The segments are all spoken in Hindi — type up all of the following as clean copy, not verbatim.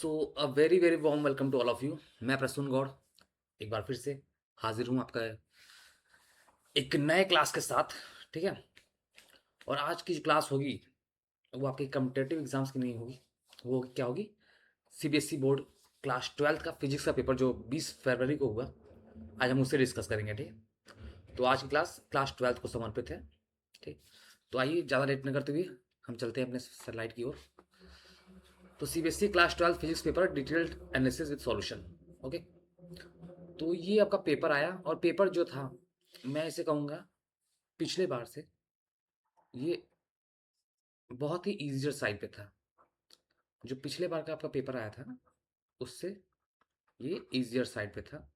So a very very warm welcome to all of you. मैं प्रसून गौड़ एक बार फिर से हाजिर हूँ आपका एक नए क्लास के साथ। ठीक है। और आज की जो क्लास होगी वो आपकी कम्पिटेटिव एग्जाम्स की नहीं होगी। वो क्या होगी? सीबीएसई बोर्ड क्लास 12th का फिजिक्स का पेपर जो 20 फरवरी को हुआ। आज हम उससे डिस्कस करेंगे। ठीक है। तो आज की क्लास 12th को समर्पित है। ठीक। तो आइए ज़्यादा लेट न करते हुए हम चलते हैं अपने स्लाइड की ओर। तो CBSE class 12 physics paper detailed analysis with solution. Okay. तो ये आपका पेपर आया और पेपर जो था मैं इसे कहूँगा पिछले बार से ये बहुत ही ईजियर साइड पे था। जो पिछले बार का आपका पेपर आया था ना उससे ये ईजियर साइड पे था।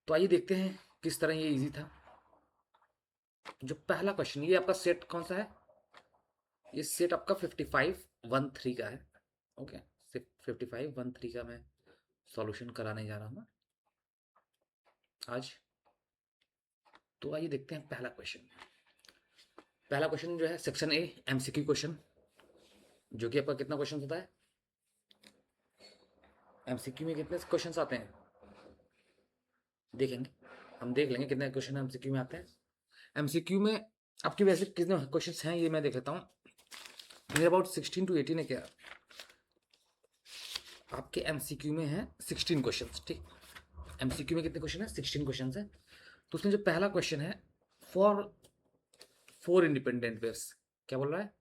तो आइए देखते हैं किस तरह ये इजी था। जो पहला क्वेश्चन ये आपका सेट कौन सा है? ये सेट आपका 5513 का है। ओके। 5513 का मैं सॉल्यूशन कराने जा रहा हूँ आज। तो आइए देखते हैं पहला क्वेश्चन। पहला क्वेश्चन जो है सेक्शन ए एमसीक्यू क्वेश्चन, जो कि आपका कितना क्वेश्चन होता है? एमसीक्यू में कितने क्वेश्चंस आते हैं देखेंगे। हम देख लेंगे कितने क्वेश्चन एमसीक्यू में आते हैं। एमसीक्यू में आपके वैसे कितने क्वेश्चंस हैं ये मैं देख लेता हूँ। मेरे अबाउट 16 टू 18 है क्या आपके एमसीक्यू में है? 16 क्वेश्चंस। ठीक। एमसीक्यू में कितने क्वेश्चन है? 16 क्वेश्चंस है। तो उसमें जो पहला क्वेश्चन है फॉर फोर इंडिपेंडेंट वेव्स, क्या बोल रहा है?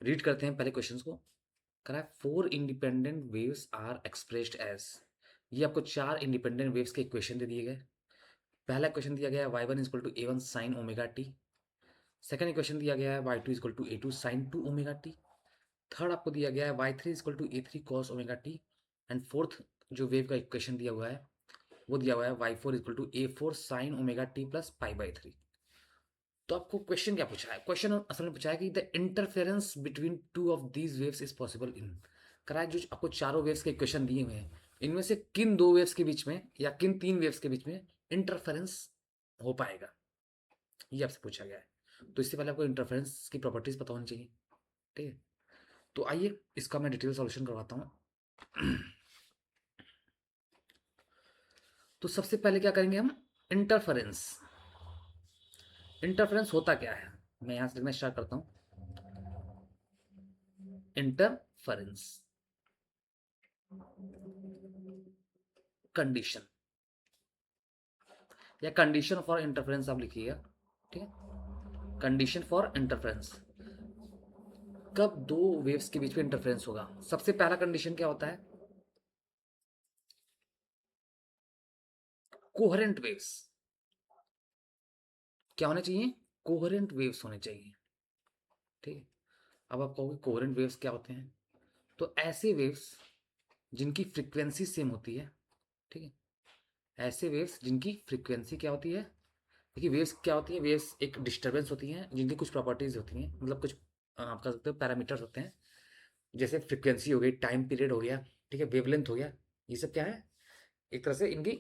रीड करते हैं पहले क्वेश्चन को। कह रहा है four independent waves are expressed as. ये आपको चार इंडिपेंडेंट वेव्स के इक्वेशन दे दिए गए। पहला क्वेश्चन दिया गया है y1 equal to a1 sine omega t. Second equation दिया गया है y2 equal to a2 sine 2 omega t. थर्ड आपको दिया गया है y3 equal to a3 cos omega t. And fourth जो वेव का इक्वेशन दिया हुआ है वो दिया हुआ है y4 equal to a4 sine omega t plus pi by 3। तो आपको क्वेश्चन क्या पूछा है? क्वेश्चन असल में पूछा है कि the interference between two of these waves is possible in. कराए जो आपको चारों वेव्स के इक्वेशन दिए हुए हैं इनमें से किन दो वेव्स के बीच में या किन तीन वेव्स के बीच में इंटरफेरेंस हो पाएगा, ये आपसे पूछा गया है। तो इससे पहले आपको इंटरफेरेंस की प्रॉपर्टीज पता होनी चाहिए। ठीक है। तो आइए इसका मैं डिटेल सॉल्यूशन करवाता हूँ। तो सबसे पहले क्या करेंगे हम? इंटरफेरेंस। इंटरफेरेंस होता क्या है मैं यहां से लिखना स्टार्ट करता हूं। इंटरफेरेंस कंडीशन या कंडीशन फॉर इंटरफेरेंस आप लिखिएगा। ठीक है। कंडीशन फॉर इंटरफेरेंस, कब दो वेव्स के बीच में इंटरफेरेंस होगा। सबसे पहला कंडीशन क्या होता है? कोहेरेंट वेव्स क्या होने चाहिए? कोहेरेंट वेव्स होने चाहिए। ठीक है। अब आप कहोगे कोहेरेंट वेव्स क्या होते हैं? तो ऐसे वेव्स जिनकी फ्रीक्वेंसी सेम होती है। ठीक है। ऐसे वेव्स जिनकी फ्रीक्वेंसी क्या होती है? देखिए वेव्स क्या होती है? वेव्स एक डिस्टर्बेंस होती हैं जिनकी कुछ प्रॉपर्टीज होती हैं, मतलब कुछ आप कह सकते हो पैरामीटर्स होते हैं। जैसे फ्रीक्वेंसी हो गई, टाइम पीरियड हो गया, ठीक है, वेवलेंथ हो गया। ये सब क्या है? एक तरह से इनकी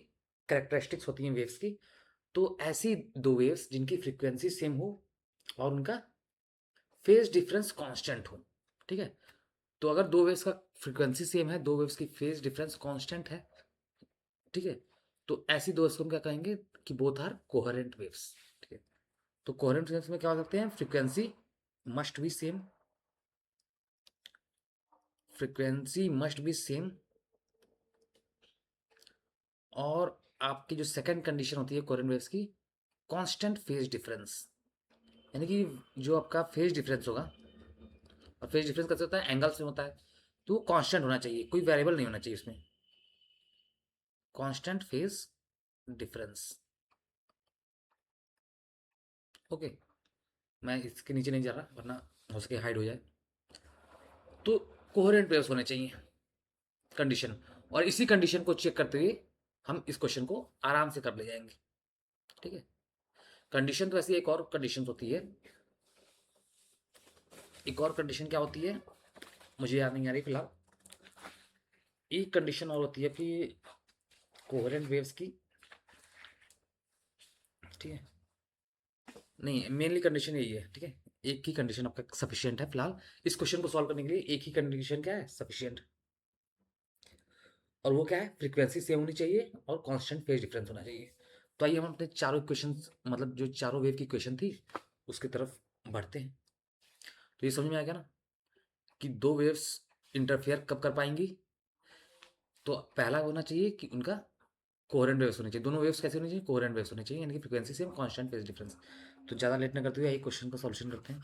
कैरेक्टरिस्टिक्स होती हैं वेव्स की। तो ऐसी दो वेव्स जिनकी फ्रीक्वेंसी सेम हो और उनका फेज डिफरेंस कांस्टेंट हो। ठीक है। तो अगर दो वेव्स का फ्रीक्वेंसी सेम है, दो वेव्स की फेज डिफरेंस कांस्टेंट है, ठीक है, तो ऐसी दो वेव्स को हम क्या कहेंगे कि बोथ आर कोहेरेंट वेव्स। ठीक है। तो कोहेरेंट वेव्स में क्या हो सकते हैं? Frequency must be same, frequency must be same, और आपकी जो सेकंड कंडीशन होती है कोहेरेंट वेव्स की, कांस्टेंट फेज डिफरेंस। यानी कि जो आपका फेज डिफरेंस होगा, और फेज डिफरेंस कैसे होता है? एंगल्स में होता है। तो वो कांस्टेंट होना चाहिए, कोई वेरिएबल नहीं होना चाहिए उसमें। Constant phase difference. ओके। मैं इसके नीचे नहीं जा रहा वरना हो सके हाइड हो जाए। तो कोहेरेंट वेव्स होने चाहिए कंडीशन, और इसी कंडीशन को चेक करते हुए हम इस क्वेश्चन को आराम से कर ले जाएंगे। ठीक है। कंडीशन तो ऐसी एक और कंडीशन होती है, एक और कंडीशन क्या होती है मुझे याद नहीं आ रही फिलहाल। एक कंडीशन और होती है कि कोहेरेंट वेव्स की, ठीक है, नहीं मेनली कंडीशन यही है। ठीक है। एक ही कंडीशन आपका सफिशियंट है फिलहाल। इस क्वेश्चन को सॉल्व करने के लिए एक ही कंडीशन क्या है? सफिशियंट। और वो क्या है, फ्रीक्वेंसी सेम होनी चाहिए और कांस्टेंट फेज डिफरेंस होना चाहिए। तो आइए हम अपने चारों इक्वेशन, मतलब जो चारों वेव की इक्वेशन थी उसकी तरफ बढ़ते हैं। तो ये समझ में आ गया ना कि दो वेव्स इंटरफेयर कब कर पाएंगी। तो पहला होना चाहिए कि उनका कोहेरेंट वेव्स होनी चाहिए, दोनों वेव्स कैसे होनी चाहिए, कोहेरेंट वेव्स होनी चाहिए, यानी कि frequency same constant phase difference. तो ज़्यादा लेट न करते हुए एक क्वेश्चन का सॉल्यूशन करते हैं।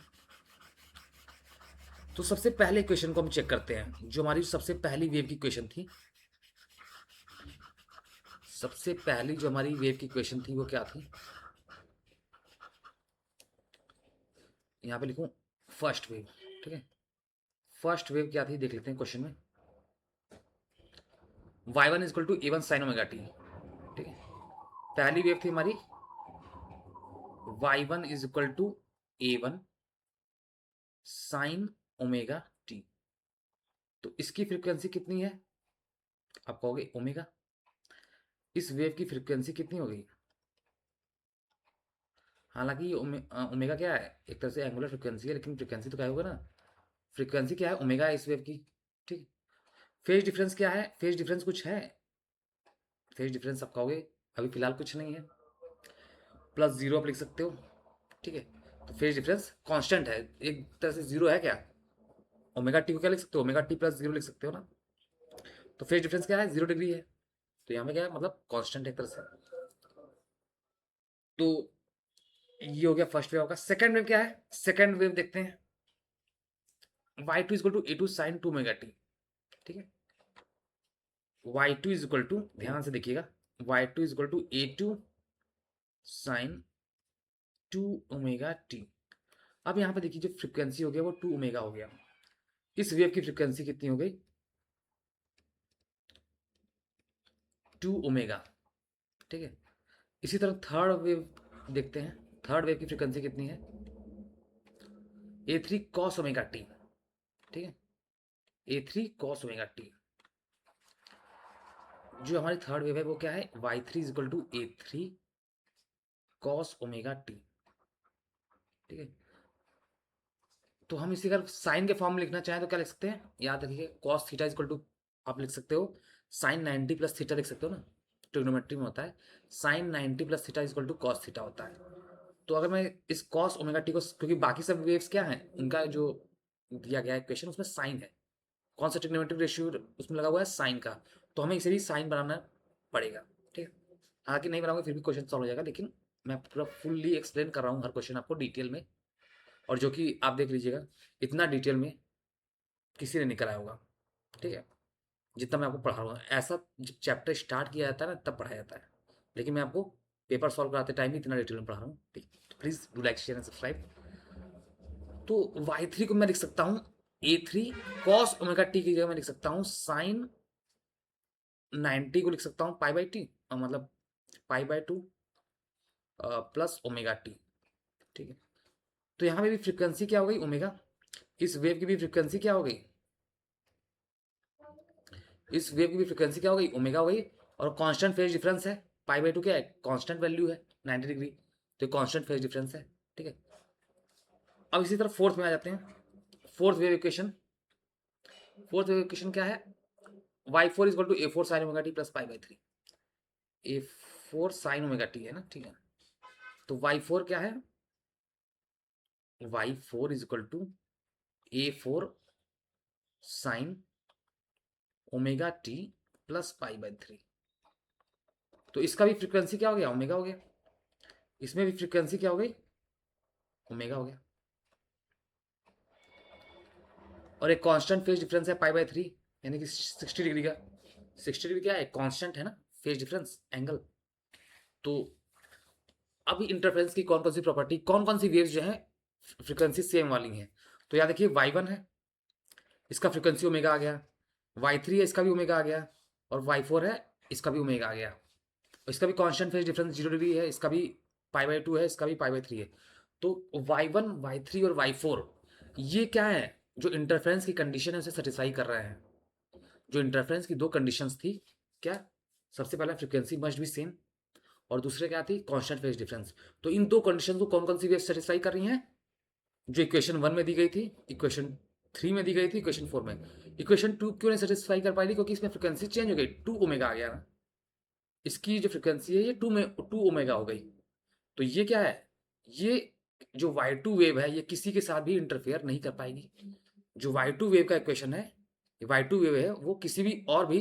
तो सबसे पहले इक्वेशन को हम चेक करते हैं, जो हमारी सबसे पहली वेव की इक्वेशन थी। सबसे पहली जो हमारी वेव की इक्वेशन थी वो क्या थी, यहाँ पे लिखूं फर्स्ट वेव। ठीक है, फर्स्ट वेव क्या थी देख लेते हैं क्वेश्चन में। y1 is equal to a one sine omega t. ठीक है, पहली वेव थी हमारी y1 is equal to a one sine omega t. तो इसकी फ्रीक्वेंसी कितनी है, आप कहोगे ओमेगा। इस वेव की फ्रीक्वेंसी कितनी होगी, हालांकि ये ओमेगा क्या है, एक तरह से एंगुलर फ्रीक्वेंसी है, लेकिन फ्रीक्वेंसी तो क्या होगा ना, फ्रीक्वेंसी क्या है, ओमेगा है इस वेव की। ठीक, फेज डिफरेंस क्या है, फेज डिफरेंस कुछ है, फेज डिफरेंस आप कहोगे अभी फिलहाल कुछ नहीं है, प्लस जीरो आप लिख सकते हो। ठीक है, तो फेज डिफरेंस कांस्टेंट है, एक तरह से जीरो है क्या, ओमेगा टी को क्या लिख सकते हो, ओमेगा टी प्लस जीरो लिख सकते हो ना। तो फेज डिफरेंस क्या है, 0 डिग्री है। तो यहाँ पे क्या है, मतलब कांस्टेंट एक तरह से। तो ये हो गया फर्स्ट वेव का। सेकंड वेव क्या है, सेकंड वेव देखते हैं, y two equal to a two sine two omega t. ठीक है, y two is equal to, ध्यान से देखिएगा, y two is equal to a two sine two omega t. अब यहाँ पे देखिए जो फ्रीक्वेंसी हो गया वो 2 ओमेगा हो गया। इस वेव की फ्रीक्वेंसी कितनी हो गई, 2 ओमेगा। ठीक है, इसी तरह थर्ड वेव देखते हैं, थर्ड वेव की फ्रीक्वेंसी कितनी है, ए थ्री कॉस ओमेगा टी। ठीक है, ए3 कॉस ओमेगा टी। जो हमारी थर्ड वेव है वो क्या है, y3 इज इक्वल टू ए3 कॉस ओमेगा टी। ठीक है, तो हम इसी अगर साइन के फॉर्म में लिखना चाहें तो क्या लिख सकते हैं, याद रखिए कॉस थीटा इक्वल टू, आप लिख सकते हो साइन 90 प्लस थीटा, लिख सकते हो ना, ट्रिग्नोमेट्री में होता है sine 90 plus theta equal to cos theta होता है। तो अगर मैं इस कॉस ओमेगा टी को, क्योंकि बाकी सब वेव्स क्या है, उनका जो दिया गया इक्वेशन उसमें साइन है, कौन सा ट्रिग्नोमेट्रिक रेशियो उसमें लगा हुआ है, साइन का। तो हमें इसे भी साइन बनाना पड़ेगा। ठीक है, हालांकि नहीं बनाऊंगा फिर भी क्वेश्चन सॉल्व हो जाएगा, लेकिन मैं पूरा फुल्ली एक्सप्लेन कर रहा हूँ हर क्वेश्चन आपको डिटेल में। और जो कि आप देख लीजिएगा, इतना डिटेल में किसी ने नहीं कराया होगा। ठीक है, जितना मैं आपको पढ़ा रहा हूँ, ऐसा जब चैप्टर स्टार्ट किया जाता है ना तब पढ़ाया जाता है, लेकिन मैं आपको पेपर सॉल्व कराते टाइम ही इतना डिटेल में पढ़ा रहा हूँ। ठीक, तो please do like share and subscribe. तो y3 को मैं लिख सकता हूँ a3 कॉस ओमेगा टी की जगह मैं लिख सकता हूँ साइन 90 को लिख सकता हूँ पाई बाई टी, मतलब pi by two plus omega t. ठीक है, तो यहाँ पे भी फ्रीक्वेंसी क्या हो गई, ओमेगा। इस वेव की भी फ्रीक्वेंसी क्या हो गई, इस वेव की भी फ्रीक्वेंसी क्या हो गई, ओमेगा हो गई। और कांस्टेंट फेज डिफरेंस है, पाई बाई टू क्या है, कांस्टेंट वैल्यू है 90 डिग्री, तो कांस्टेंट फेज डिफरेंस है। ठीक है, अब इसी तरह फोर्थ में आ जाते हैं, fourth wave equation. Fourth wave equation क्या है, y4 equal to a four sine omega t plus pi by three. A four sine omega t है ना। ठीक है, तो y4 क्या है, y4 is equal to a four sine omega t plus pi by three. तो इसका भी फ्रीक्वेंसी क्या हो गया, ओमेगा हो गया। इसमें भी फ्रीक्वेंसी क्या हो गई, ओमेगा हो गया। और एक कांस्टेंट फेज डिफरेंस है पाई बाई थ्री, यानी कि 60 डिग्री का। 60 डिग्री क्या है, कांस्टेंट है ना फेज डिफरेंस एंगल। तो अभी इंटरफेरेंस की कौन कौन सी प्रॉपर्टी, कौन कौन सी वेव्स जो है फ्रीक्वेंसी सेम वाली हैं। तो याद देखिए y1 है, इसका फ्रीक्वेंसी ओमेगा आ गया, y3 है इसका भी ओमेगा आ गया, और y4 है इसका भी ओमेगा आ गया। और इसका भी कांस्टेंट फेज डिफरेंस 0 डिग्री है, इसका भी पाई बाई टू है, इसका भी पाई बाई थ्री है। तो y1 y3 और y4 ये क्या है, जो इंटरफेरेंस की कंडीशन है उसे सेटिस्फाई कर रहे हैं। जो इंटरफेरेंस की दो कंडीशंस थी, क्या, सबसे पहला फ्रीक्वेंसी मस्ट बी सेम, और दूसरे क्या थी, कांस्टेंट फेज डिफरेंस। तो इन दो कंडीशन को कौन कौन सी वेव सेटिस्फाई कर रही हैं, जो इक्वेशन 1 में दी गई थी, इक्वेशन 3 में दी गई थी, इक्वेशन 4 में। इक्वेशन 2 क्यों नहीं सेटिस्फाई कर पाई? क्योंकि इसमें फ्रिक्वेंसी चेंज हो गई, 2 ओमेगा आ गया ना। इसकी जो फ्रिक्वेंसी है ये 2 ओमेगा हो गई। तो ये क्या है, ये जो y2 वेव है ये किसी के साथ भी इंटरफेयर नहीं कर पाएगी। जो y2 वेव का इक्वेशन है, y2 वेव है, वो किसी भी और भी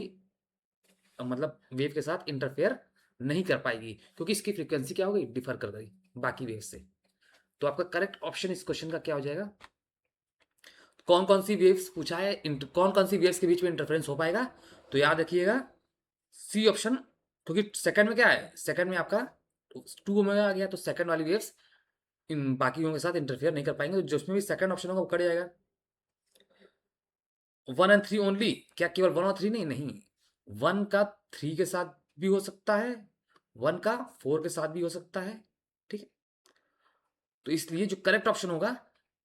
मतलब वेव के साथ इंटरफेयर नहीं कर पाएगी, क्योंकि इसकी फ्रीक्वेंसी क्या हो गई, डिफर कर गई बाकी वेव से। तो आपका करेक्ट ऑप्शन इस क्वेश्चन का क्या हो जाएगा? कौन कौन सी वेव्स पूछा है, कौन कौन सी वेव्स के बीच में इंटरफेरेंस हो पाएगा? तो याद रखिएगा सी ऑप्शन, क्योंकि सेकंड में क्या है, सेकंड में आपका 2 ओमेगा आ गया, तो सेकंड वाली वेव्स इन बाकी वेव के साथ इंटरफेयर नहीं कर पाएंगे, तो जिसमें भी सेकंड ऑप्शन होगा वो कट जाएगा। 1 एंड 3 ओनली, क्या केवल 1 और 3? नहीं नहीं, 1 का 3 के साथ भी हो सकता है, 1 का 4 के साथ भी हो सकता है, ठीक है। तो इसलिए जो करेक्ट ऑप्शन होगा,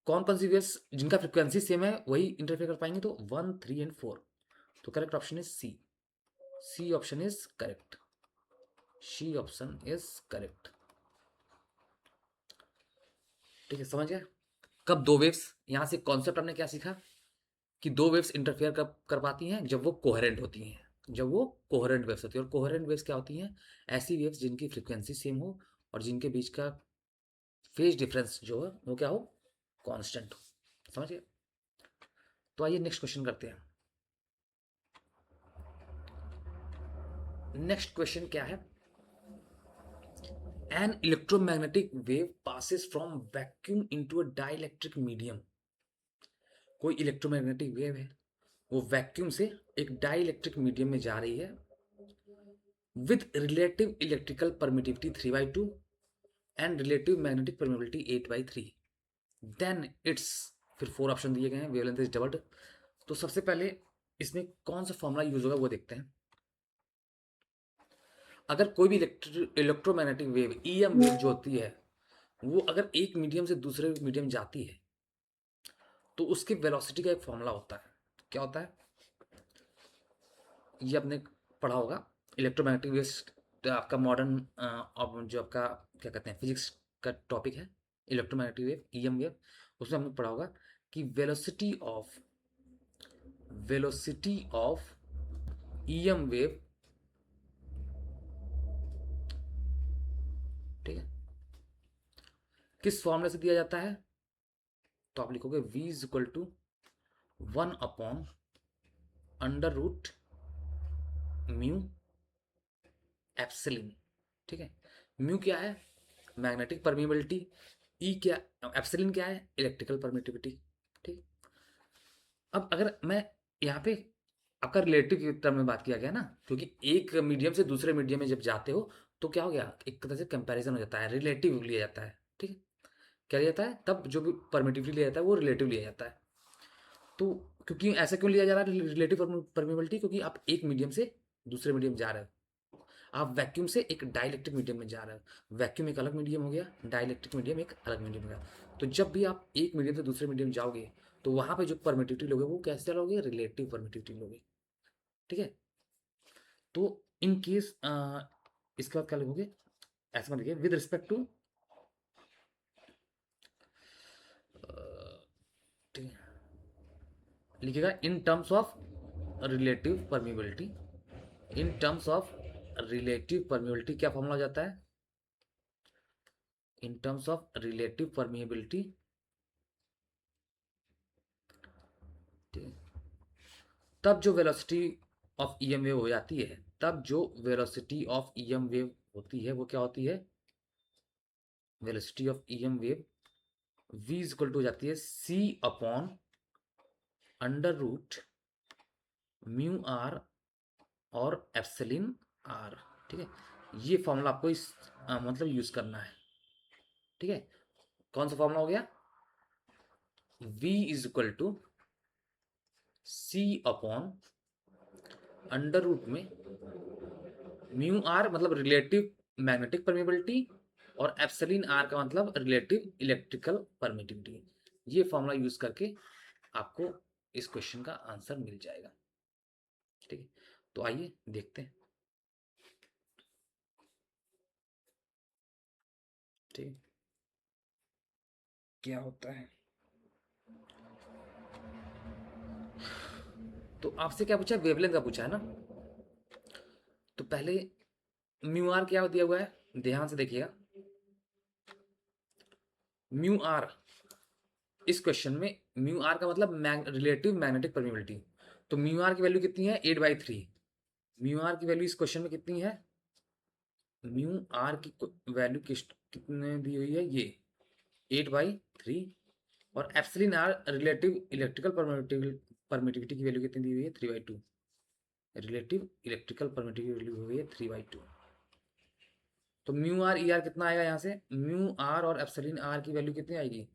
कौन कौन सी वेव्स जिनका फ्रिक्वेंसी सेम है वही इंटरफेयर कर पाएंगे, तो 1, 3 एंड 4। तो correct option is C. C option is correct. C option is correct. ठीक है, समझ गया? कब दो वेव्स, यहां से कॉन्सेप्ट हमने क्या सीखा कि दो वेव्स इंटरफेयर कब कर पाती हैं, जब वो कोहेरेंट होती हैं। जब वो कोहेरेंट वेव्स होती है, और कोहेरेंट वेव्स क्या होती हैं? ऐसी वेव्स जिनकी फ्रीक्वेंसी सेम हो और जिनके बीच का फेज डिफरेंस जो है वो क्या हो, कांस्टेंट हो। समझ गए? तो आइए नेक्स्ट क्वेश्चन करते हैं। नेक्स्ट क्वेश्चन क्या है? An electromagnetic wave passes from vacuum into a dielectric medium. कोई इलेक्ट्रोमैग्नेटिक वेव है, वो वैक्यूम से एक डाइलेक्ट्रिक मीडियम में जा रही है with relative electrical permittivity 3/2 and relative magnetic permeability 8/3, then it's, फिर 4 ऑप्शन दिए गए हैं, वेवलेंथ इज डबल्ड। तो सबसे पहले इसमें कौन सा फॉर्मूला यूज होगा वो देखते हैं। अगर कोई भी इलेक्ट्रोमैग्नेटिक वेव, ईएम वेव जो होती है, वो अगर एक मीडियम से दूसरे मीडियम जाती है तो उसके वेलोसिटी का एक फॉर्मूला होता है। क्या होता है? ये आपने पढ़ा होगा, इलेक्ट्रोमैग्नेटिक वेव्स आपका मॉडर्न जो आपका क्या कहते हैं फिजिक्स का टॉपिक है, इलेक्ट्रोमैग्नेटिक वेव, ईएम वेव। उसमें हमने पढ़ा होगा कि वेलोसिटी ऑफ ईएम वेव, ठीक है, किस फॉर्मूले से दिया जाता है? तो आप लिखोगे v is equal to 1/√μ epsilon. ठीक है, म्यू क्या है? Magnetic permeability. ई क्या, एप्सिलॉन क्या है? Electrical permittivity. ठीक। अब अगर मैं यहाँ पे आपका रिलेटिव टर्म में बात किया गया ना, क्योंकि एक मीडियम से दूसरे मीडियम में जब जाते हो तो क्या हो गया, एक तरह से कंपैरिजन हो जाता है, रिलेटिव लिया जाता है। ठीक है, क्या लिया जाता है? तब जो भी परमिटिवली लिया जाता है वो रिलेटिव लिया जाता है। तो क्योंकि ऐसा क्यों लिया जा रहा है रिलेटिव परमिबिलिटी? क्योंकि आप एक मीडियम से दूसरे मीडियम जा रहे हो, आप वैक्यूम से एक डाइलेक्ट्रिक मीडियम में जा रहे हो। वैक्यूम एक अलग मीडियम हो गया, डाइलेक्ट्रिक मीडियम एक अलग मीडियम हो गया। तो जब भी आप एक मीडियम से दूसरे मीडियम जाओगे तो वहां पे जो परमिटिविटी लोगे वो कैसे लोगे? रिलेटिव परमिटिविटी लोगे। ठीक है, तो इन केस इसके बाद क्या लिखोगे? ऐसा मत लिखिए विद रिस्पेक्ट टू, ठीक है, लिखिएगा in terms of relative permeability. In terms of relative permeability क्या फॉर्मूला हो जाता है? In terms of relative permeability, तब जो वेलोसिटी ऑफ ईएम वेव हो जाती है, तब जो वेलोसिटी ऑफ ईएम वेव होती है वो क्या होती है? Velocity of EM wave v is equal to हो जाती है c अपॉन √μr और एप्सिलॉन r। ठीक है, ये फॉर्मूला आपको इस मतलब यूज करना है। ठीक है, कौन सा फॉर्मूला हो गया? v is equal to c upon √ में म्यू आर मतलब रिलेटिव मैग्नेटिक परमिबिलिटी, और एप्सिलॉन आर का मतलब रिलेटिव इलेक्ट्रिकल परमिटिविटी। ये फॉर्मूला यूज करके आपको इस क्वेश्चन का आंसर मिल जाएगा। ठीक है, तो आइए देखते हैं। ठीक, क्या होता है? तो आपसे क्या पूछा है, वेवलेंथ का पूछा है ना। तो पहले म्यू आर क्या दिया हुआ है, ध्यान से देखिएगा। म्यू आर इस क्वेश्चन में, म्यू आर का मतलब रिलेटिव मैग्नेटिक परमिबिलिटी। तो म्यू आर की वैल्यू कितनी है, 8/3। म्यू आर की वैल्यू इस क्वेश्चन में कितनी है, म्यू आर की वैल्यू कितने दी हुई है, ये 8/3। और epsilon r relative electrical permittivity की वैल्यू कितनी दी हुई है, 3/2। रिलेटिव इलेक्ट्रिकल परमिटिविटी की वैल्यू हुई है 3/2। तो म्यू आर ई आर कितना आएगा यहाँ से, म्यू आर और एप्सिलॉन आर की वैल्यू कितनी आएगी,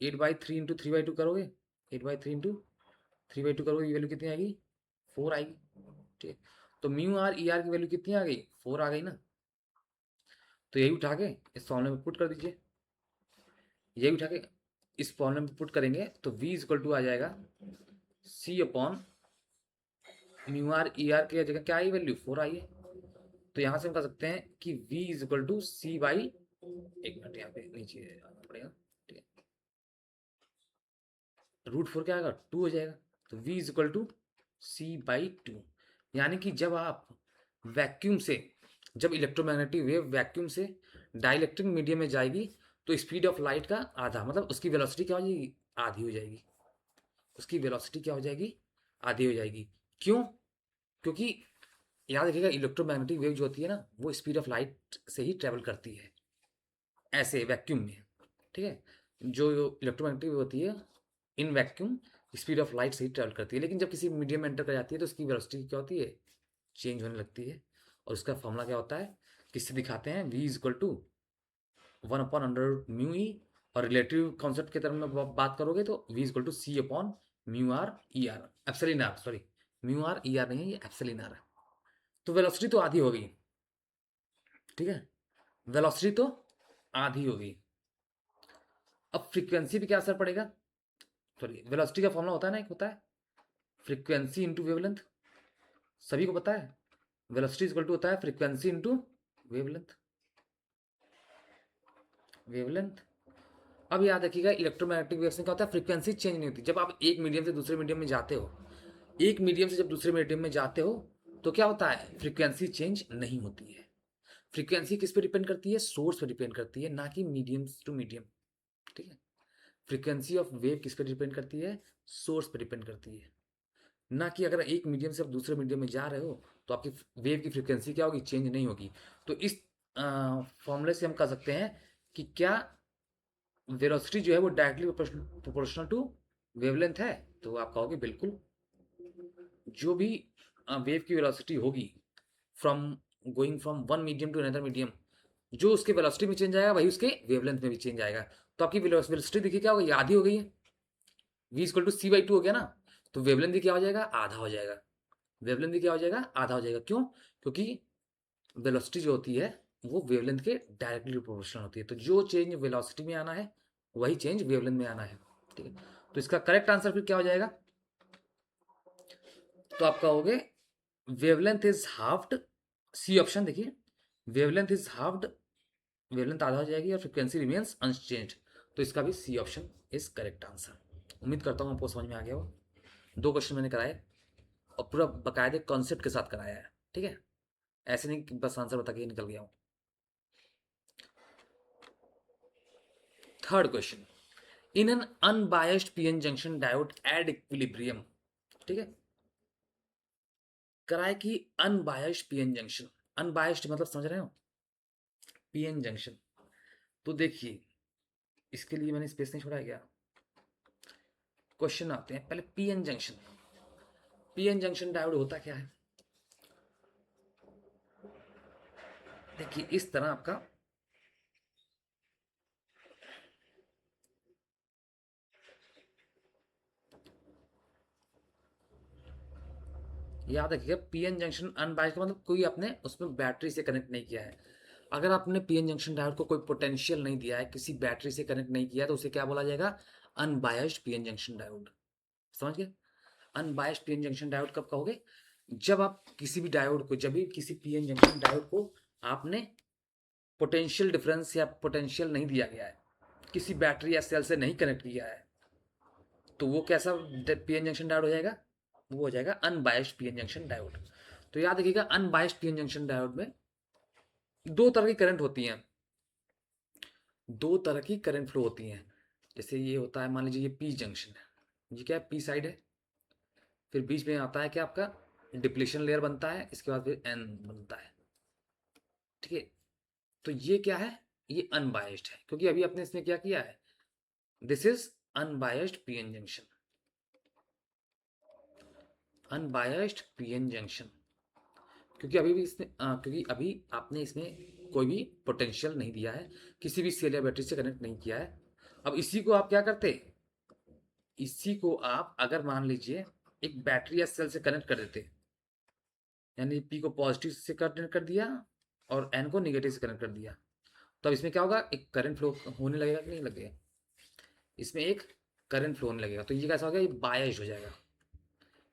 8/3 इंटू 3/2 करोगे, 8/3 इंटू 3/2 करोगे, ये वैल्यू कितनी आएगी, 4 आएगी। ठीक है, तो म्यू आर ई आर की वैल्यू कितनी आ गई, 4 आ गई ना। तो यही उठा के इस फॉर्मूले में पुट कर दीजिए, यही उठा के इस फॉर्मूले में पुट करेंगे तो v इक्वल टू आ जाएगा c upon mu r e are की जगह क्या आई वैल्यू, 4 आई है। तो यहाँ से हम कह सकते हैं कि v equal to c by, एक मिनट यहाँ पे नीचे आना पड़ेगा, ठीक है, √4 क्या आएगा, 2 हो जाएगा। तो v इक्वल टू c/2। यानी कि जब आप वैक्यूम से, जब इलेक्ट्रोमैग्नेटिक वेव वैक्यूम से डाइलेक्ट्रिक मीडियम में जाएगी तो स्पीड ऑफ लाइट का आधा, मतलब उसकी वेलोसिटी क्या हो जाएगी, आधी हो जाएगी। उसकी वेलोसिटी क्या हो जाएगी, आधी हो जाएगी। क्यों, क्योंकि याद रखिएगा इलेक्ट्रोमैग्नेटिक वेव जो होती है ना, वो स्पीड ऑफ लाइट से ही ट्रेवल करती है ऐसे वैक्यूम में। ठीक है, जो इलेक्ट्रोमैग्नेटिक वेव होती है in vacuum speed of light से ही ट्रेवल करती है। लेकिन जब किसी मीडियम में एंटर कर जाती है तो उसकी वेलोसिटी क्या होती है, चेंज होने लगती है। और उसका फॉर्मूला क्या होता है, किससे दिखाते हैं, v इक्वल टू 1/√μe। और रिलेटिव कॉन्सेप्ट के तरफ में बात करोगे तो v equal to c upon mu r e r, epsilon r, sorry mu r e r नहीं है, ये एप्सिलॉन आर है। तो वेलोसिटी तो आधी हो गई, ठीक है, वेलोसिटी तो आधी हो गई। अब फ्रीक्वेंसी पे क्या असर पड़ेगा, सॉरी वेलोसिटी का फॉर्मूला होता है ना, एक होता है फ्रीक्वेंसी इंटू वेवलेंथ, सभी को पता है। वेलोसिटी इक्वल टू होता है फ्रीक्वेंसी इंटू वेवलेंथ, वेवलेंथ। अब याद रखिएगा इलेक्ट्रोमैग्नेटिक वेव्स में क्या होता है, फ्रीक्वेंसी चेंज नहीं होती। जब आप एक मीडियम से दूसरे मीडियम में जाते हो, एक मीडियम से जब दूसरे मीडियम में जाते हो तो क्या होता है, फ्रीक्वेंसी चेंज नहीं होती है। फ्रीक्वेंसी किस पे डिपेंड करती है, सोर्स पे डिपेंड करती है, ना कि मीडियम टू मीडियम। ठीक है, फ्रीक्वेंसी ऑफ वेव किस पे डिपेंड करती है, सोर्स पे डिपेंड करती है, ना कि अगर एक मीडियम से आप दूसरे मीडियम में जा रहे हो तो आपकी वेव की फ्रीक्वेंसी क्या होगी, चेंज नहीं होगी। तो इस फॉर्मूले से हम कह सकते हैं कि क्या वेलोसिटी जो है वो डायरेक्टली प्रोपोर्शनल टू वेवलेंथ है। तो आप कहोगे बिल्कुल, जो भी वेव की वेलोसिटी होगी from going from one medium to another medium, जो उसके वेलोसिटी में चेंज आएगा वही उसके वेवलेंथ में भी चेंज आएगा। तो आपकी वेलोसिटी देखिए क्या होगी, आधी हो गई है, v इक्वल टू c/2 हो गया ना। तो वेवलेंथ भी क्या हो जाएगा, आधा हो जाएगा। वेवलेंथ भी क्या हो जाएगा, आधा हो जाएगा। क्यों, क्योंकि वेलोसिटी जो होती है वो वेवलेंथ के डायरेक्टली प्रोपोर्शनल होती है। तो जो चेंज वेलोसिटी में आना है वही चेंज वेवलेंथ में आना है। ठीक है, तो इसका करेक्ट आंसर फिर क्या हो जाएगा, तो आप कहोगे wavelength is halved, C option देखिए, वेवलेंथ इज हाफ्ड, वेवलेंथ आधा हो जाएगी और फ्रीक्वेंसी रिमेन्स अनचेंज्ड। तो इसका भी C option is correct answer. उम्मीद करता हूँ आपको समझ में आ गया हो। 2 क्वेश्चन मैंने कराए और पूरा बकायदे कॉन्सेप्ट के साथ कराया है। ठीक है, ऐसे नहीं कि बस आंसर बता के निकल गया हूँ। Third question, in an unbiased PN junction diode at equilibrium. ठीक है, कराए कि अनबायस्ड पीएन जंक्शन, अनबायस्ड मतलब समझ रहे हो, पीएन जंक्शन। तो देखिए इसके लिए मैंने स्पेस नहीं छोड़ा है क्या, क्वेश्चन आते हैं पहले PN junction. PN junction diode होता क्या है, देखिए इस तरह आपका याद रखिएगा, पीएन जंक्शन अनबायस्ड का मतलब कोई आपने उसमें बैटरी से कनेक्ट नहीं किया है। अगर आपने पीएन जंक्शन डायोड को कोई पोटेंशियल नहीं दिया है, किसी बैटरी से कनेक्ट नहीं किया है, तो उसे क्या बोला जाएगा, अनबायस्ड पीएन जंक्शन डायोड। समझ गए, अनबायस्ड पीएन जंक्शन डायोड कब कहोगे, जब आप किसी भी डायोड को, जब भी किसी पीएन जंक्शन डायोड को आपने पोटेंशियल डिफरेंस या पोटेंशियल नहीं दिया गया है, किसी बैटरी या सेल से नहीं कनेक्ट किया है, तो वो कैसा पीएन जंक्शन डायोड हो जाएगा, वो हो जाएगा अनबायस्ड पीएन जंक्शन डायोड। तो याद रखिएगा अनबायस्ड पीएन जंक्शन डायोड में दो तरह की करंट होती हैं, दो तरह की करंट फ्लो होती हैं। जैसे ये होता है, मान लीजिए ये पी जंक्शन है, ये क्या है, पी साइड है, फिर बीच में आता है क्या आपका डिप्लीशन लेयर बनता है, इसके बाद फिर एन बनता है, ठीक है। तो ये क्या है, ये अनबायस्ड है, क्योंकि अभी अपने इसमें क्या किया है, this is unbiased PN junction, unbiased PN junction. क्योंकि अभी भी इसमें क्योंकि अभी आपने इसमें कोई भी पोटेंशियल नहीं दिया है, किसी भी सेल या बैटरी से कनेक्ट नहीं किया है। अब इसी को आप क्या करते, इसी को आप अगर मान लीजिए एक बैटरी या सेल से कनेक्ट कर देते, यानी पी को पॉजिटिव से कनेक्ट कर दिया और एन को निगेटिव से कनेक्ट कर दिया, तो अब इसमें क्या होगा, एक करंट फ्लो होने लगेगा कि नहीं लगेगा, इसमें एक करंट फ्लो होने लगेगा। तो ये कैसा हो गया, ये बायस्ड हो जाएगा।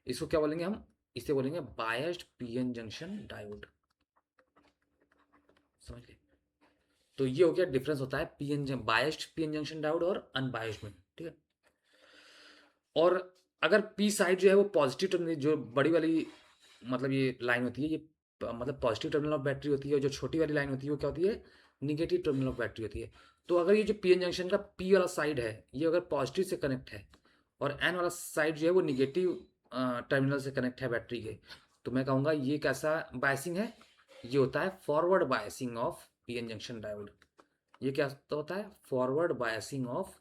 इसको क्या बोलेंगे हम, इसे बोलेंगे बायस्ड पीएन जंक्शन डायोड, समझ गए। तो ये हो गया डिफरेंस होता है PN biased PN junction diode और अनबायस्ड में, ठीक है। और अगर पी साइड जो है वो पॉजिटिव टर्मिनल, जो बड़ी वाली मतलब ये लाइन होती है, ये मतलब पॉजिटिव टर्मिनल ऑफ बैटरी होती है, और जो छोटी वाली लाइन होती है वो क्या होती है, निगेटिव टर्मिनल ऑफ बैटरी होती है। तो अगर ये जो पीएन जंक्शन का पी वाला साइड है, ये अगर पॉजिटिव से कनेक्ट है और एन वाला साइड जो है वो निगेटिव टर्मिनल से कनेक्ट है बैटरी के, तो मैं कहूँगा ये कैसा बायसिंग है, ये होता है forward biasing of PN junction diode. ये क्या होता है, forward biasing of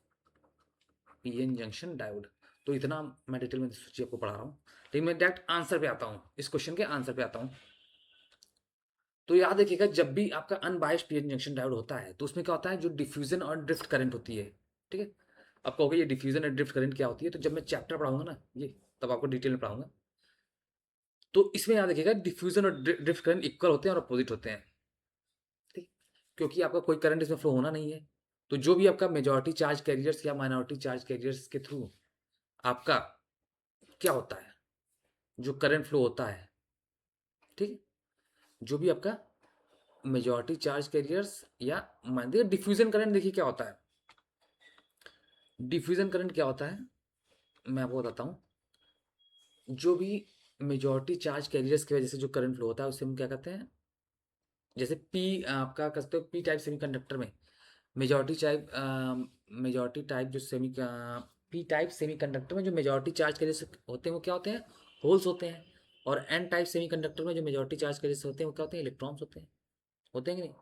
PN junction diode. तो इतना मैं डिटेल में सोचिए आपको पढ़ा रहा हूँ, लेकिन मैं डायरेक्ट आंसर पे आता हूँ, इस क्वेश्चन के आंसर पे आता हूँ। तो याद रखिएगा जब भी आपका अनबायस्ड पीएन जंक्शन डायोड होता है तो उसमें क्या होता है, जो डिफ्यूजन और ड्रिफ्ट करंट होती है, ठीक है। अब कहोगे ये डिफ्यूजन और ड्रिफ्ट करंट क्या होती है, तो जब मैं चैप्टर पढ़ाऊंगा ना ये, तब आपको डिटेल में पढ़ाऊंगा। तो इसमें याद रखिएगा डिफ्यूजन और ड्रिफ्ट करंट इक्वल होते हैं और अपोजिट होते हैं, ठीक। क्योंकि आपका कोई करंट इसमें फ्लो होना नहीं है, तो जो भी आपका मेजॉरिटी चार्ज कैरियर्स या माइनॉरिटी चार्ज कैरियर्स के थ्रू आपका क्या होता है, जो करंट फ्लो होता है, ठीक है, जो भी आपका मेजॉरिटी चार्ज कैरियर्स या मान देखिए डिफ्यूजन करंट, देखिए क्या होता है, डिफ्यूजन करंट क्या होता है मैं आपको बताता हूँ। जो भी मेजॉरिटी चार्ज कैरियर्स की वजह से जो करंट फ्लो होता है उसे हम क्या कहते हैं, जैसे पी आपका कहते हो पी टाइप सेमीकंडक्टर में मेजॉरिटी टाइप जो पी टाइप सेमीकंडक्टर में जो मेजॉरिटी चार्ज कैरियर्स होते हैं वो क्या होते हैं, होल्स होते हैं। और एन टाइप सेमीकंडक्टर में जो मेजॉरिटी चार्ज कैरियर्स होते हैं वो क्या होते हैं, इलेक्ट्रॉन्स होते हैं कि नहीं।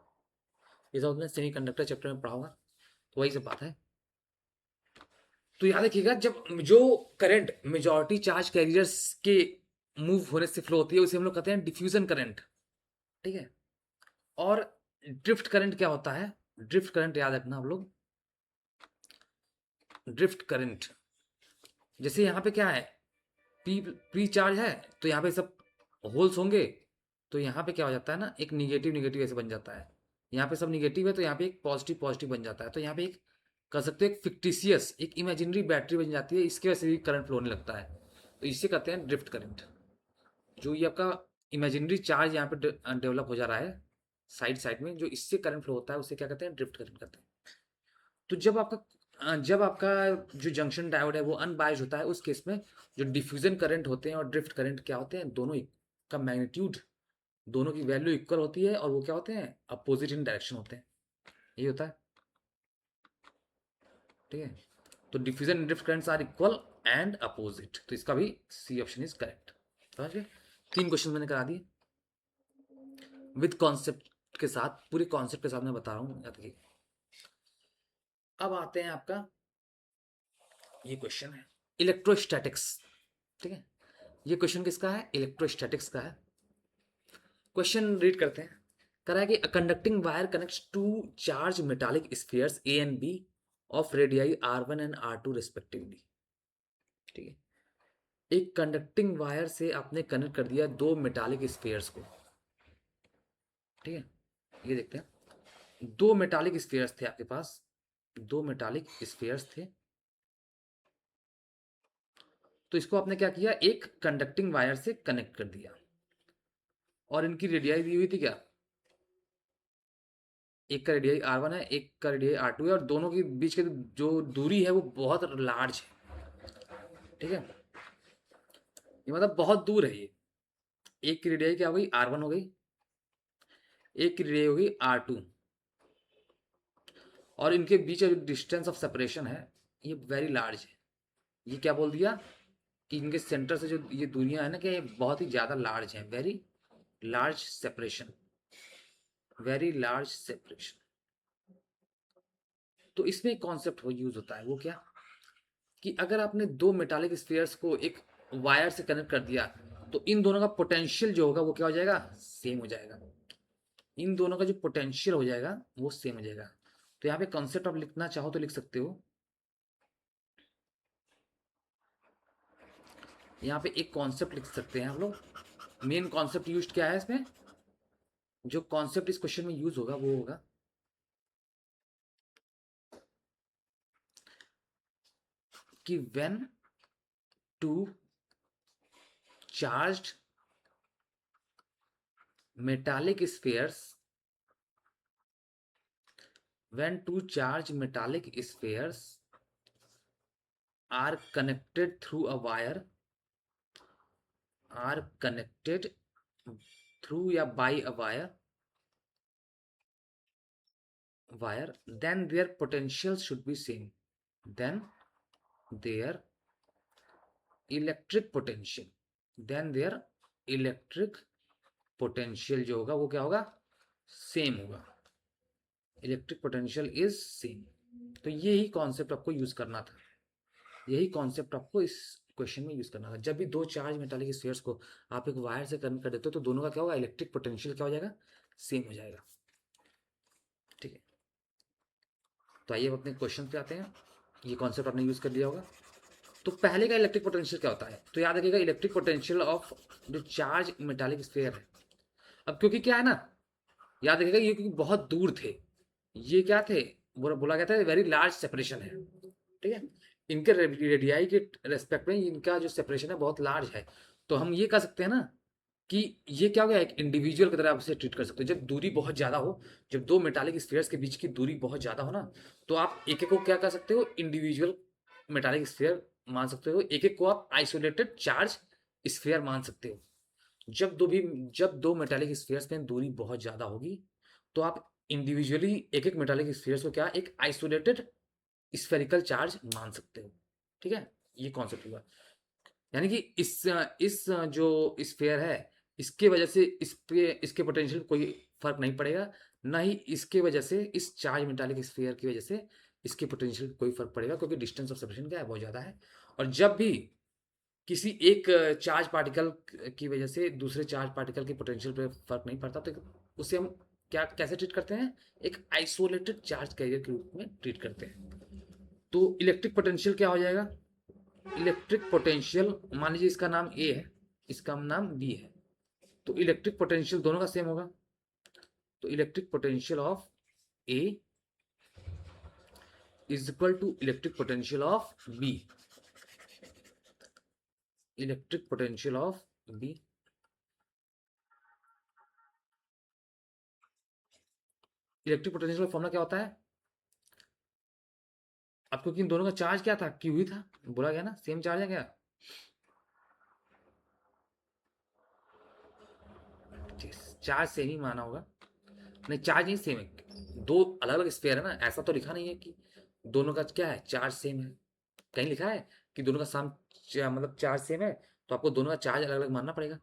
ये सब अपने सेमीकंडक्टर चैप्टर में पढ़ाऊंगा, तो वही सब बात है। तो याद रखिएगा जब जो करंट मेजॉरिटी चार्ज कैरियर्स के मूव होने से फ्लो होती है उसे हम लोग कहते हैं डिफ्यूजन करंट, ठीक है। और ड्रिफ्ट करंट क्या होता है, ड्रिफ्ट करंट याद रखना आप लोग, ड्रिफ्ट करंट जैसे यहाँ पे क्या है, पी प्री चार्ज है तो यहाँ पे सब होल्स होंगे, तो यहाँ पे क्या हो जाता है ना, एक निगेटिव निगेटिव ऐसे बन जाता है। यहाँ पे सब निगेटिव है तो यहाँ पे एक पॉजिटिव पॉजिटिव बन जाता है, तो यहाँ पे एक कह सकते हैं एक फिक्टिशियस एक इमेजिनरी बैटरी बन जाती है, इसकी वजह से भी करंट फ्लो होने लगता है। तो इसे कहते हैं ड्रिफ्ट करंट। जो ये आपका इमेजिनरी चार्ज यहाँ पे डेवलप हो जा रहा है साइड साइड में, जो इससे करंट फ्लो होता है उसे क्या कहते हैं, ड्रिफ्ट करंट कहते हैं। तो जब आपका जो जंक्शन डायोड है वो अनबायस्ड होता है, उस केस में जो डिफ्यूजन करंट होते हैं और ड्रिफ्ट करंट क्या होते हैं, दोनों का मैग्नीट्यूड, दोनों की वैल्यू इक्वल होती है, और वो क्या होते हैं, अपोजिट इन डायरेक्शन होते हैं, ये होता है, ठीक है। तो diffusion and drift currents are equal and opposite, तो इसका भी सी ऑप्शन इज करेक्ट। समझ गए, 3 क्वेश्चन मैंने करा दिए विद कॉन्सेप्ट के साथ, पूरे कॉन्सेप्ट के साथ मैं बता रहा हूँ, याद रखिए। अब आते हैं आपका ये क्वेश्चन है इलेक्ट्रोस्टैटिक्स, ठीक है। ये क्वेश्चन किसका है, इलेक्ट्रोस्टैटिक्स का है। क्वेश्चन रीड करते हैं। कह रहा है कि a conducting wire connects two charge metallic spheres A and B of radii R1 and R2 respectively, ठीक है। एक कंडक्टिंग वायर से आपने कनेक्ट कर दिया दो मेटालिक स्फीयर्स को, ठीक है। ये देखते हैं, दो मेटालिक स्फीयर्स थे आपके पास, दो मेटालिक स्फीयर्स थे। तो इसको आपने क्या किया, एक कंडक्टिंग वायर से कनेक्ट कर दिया, और इनकी रेडियाई दी हुई थी क्या, एक का रेडियाई R1 है, एक का रेडियाई R2 है, और दोनों के बीच की जो दूरी है वो बहुत लार्ज है, ठीक है, ये मतलब बहुत दूर है ये। एक की रेडियाई क्या हो गई, R1 हो गई, एक की रेडियाई हो गई R2, और इनके बीच का जो डिस्टेंस ऑफ सेपरेशन है ये वेरी लार्ज है। ये क्या बोल दिया कि इनके सेंटर से जो ये दूरियां है ना, कि ये बहुत ही ज़्यादा लार्ज है, very large separation, very large separation. तो इसमें एक कॉन्सेप्ट यूज होता है, वो क्या कि अगर आपने दो मेटालिक स्फीयर्स को एक वायर से कनेक्ट कर दिया तो इन दोनों का पोटेंशियल जो होगा वो क्या हो जाएगा, सेम हो जाएगा। इन दोनों का जो पोटेंशियल हो जाएगा वो सेम हो जाएगा। तो यहाँ पे कॉन्सेप्ट आप लिखना चाहो तो लिख सकते हो। यहाँ पे एक कॉन्सेप्ट लिख सकते हैं हम लोग। मेन कॉन्सेप्ट यूज क्या है इसमें, जो कॉन्सेप्ट इस क्वेश्चन में यूज होगा वो होगा कि when two charged metallic spheres, when two charged metallic spheres are connected through a wire, are connected through या by a wire, then their potential should be same, then their electric potential, then their electric potential जो होगा वो क्या होगा, सेम होगा, इलेक्ट्रिक पोटेंशियल इज सेम। तो यही कॉन्सेप्ट आपको यूज करना था, यही कॉन्सेप्ट आपको इस क्वेश्चन में यूज करना था। जब भी दो चार्ज मेटालिक स्फीयर्स को आप एक वायर से कनेक्ट कर देते हो तो दोनों का क्या होगा, इलेक्ट्रिक पोटेंशियल क्या हो जाएगा, सेम हो जाएगा। ठीक है, तो आइए अब अपने क्वेश्चन पे आते हैं। ये कॉन्सेप्ट आपने यूज कर लिया होगा। तो पहले का इलेक्ट्रिक पोटेंशियल क्या होता है, तो याद रखिएगा इलेक्ट्रिक पोटेंशियल ऑफ जो चार्ज मेटालिक स्फीयर है। अब क्योंकि क्या है ना, याद रखिएगा ये क्योंकि बहुत दूर थे, ये क्या थे, बोला गया था वेरी लार्ज सेपरेशन है। ठीक है, इनके रेडियाई के रेस्पेक्ट में इनका जो सेपरेशन है बहुत लार्ज है। तो हम ये कह सकते हैं ना कि ये क्या हो गया, एक इंडिविजुअल की तरह आप इसे ट्रीट कर सकते हो। जब दूरी बहुत ज़्यादा हो, जब दो मेटालिक स्फीयर्स के बीच की दूरी बहुत ज़्यादा हो ना, तो आप एक एक को क्या कर सकते हो, इंडिविजुअल मेटालिक स्फीयर मान सकते हो, एक एक को आप आइसोलेटेड चार्ज स्फीयर मान सकते हो। जब दो मेटालिक स्फीयर्स में दूरी बहुत ज़्यादा होगी तो आप इंडिविजुअली एक एक मेटालिक स्फीयर्स को क्या एक आइसोलेटेड स्फेरिकल चार्ज मान सकते हो। ठीक है, ये कॉन्सेप्ट हुआ। यानी कि इस जो स्फेयर है इसके वजह से इस पे इसके पोटेंशियल कोई फर्क नहीं पड़ेगा, ना ही इसके वजह से इस चार्ज मेटालिक स्फेयर की वजह से इसके पोटेंशियल कोई फर्क पड़ेगा, क्योंकि डिस्टेंस ऑफ सेपरेशन क्या है, बहुत ज़्यादा है। और जब भी किसी एक चार्ज पार्टिकल की वजह से दूसरे चार्ज पार्टिकल के पोटेंशियल पे फर्क नहीं पड़ता, तो उसे हम क्या कैसे ट्रीट करते हैं, एक आइसोलेटेड चार्ज कैरियर के रूप में ट्रीट करते हैं। तो इलेक्ट्रिक पोटेंशियल क्या हो जाएगा, इलेक्ट्रिक पोटेंशियल मान लीजिए इसका नाम ए है, इसका नाम बी है, तो इलेक्ट्रिक पोटेंशियल दोनों का सेम होगा। तो electric potential of A is equal to electric potential of B, electric potential of B. Electric potential का फॉर्मूला क्या होता है, अब क्योंकि इन दोनों का चार्ज क्या था, क्यू ही था, बोला गया ना सेम चार्ज है क्या, चार्ज सेम ही माना होगा, नहीं चार्ज नहीं सेम है, दो अलग अलग स्फीयर है ना, ऐसा तो लिखा नहीं है कि दोनों का क्या है चार्ज सेम है। कहीं लिखा है कि दोनों का मतलब चार्ज सेम है, तो आपको दोनों का चार्ज अलग अलग मानना पड़ेगा।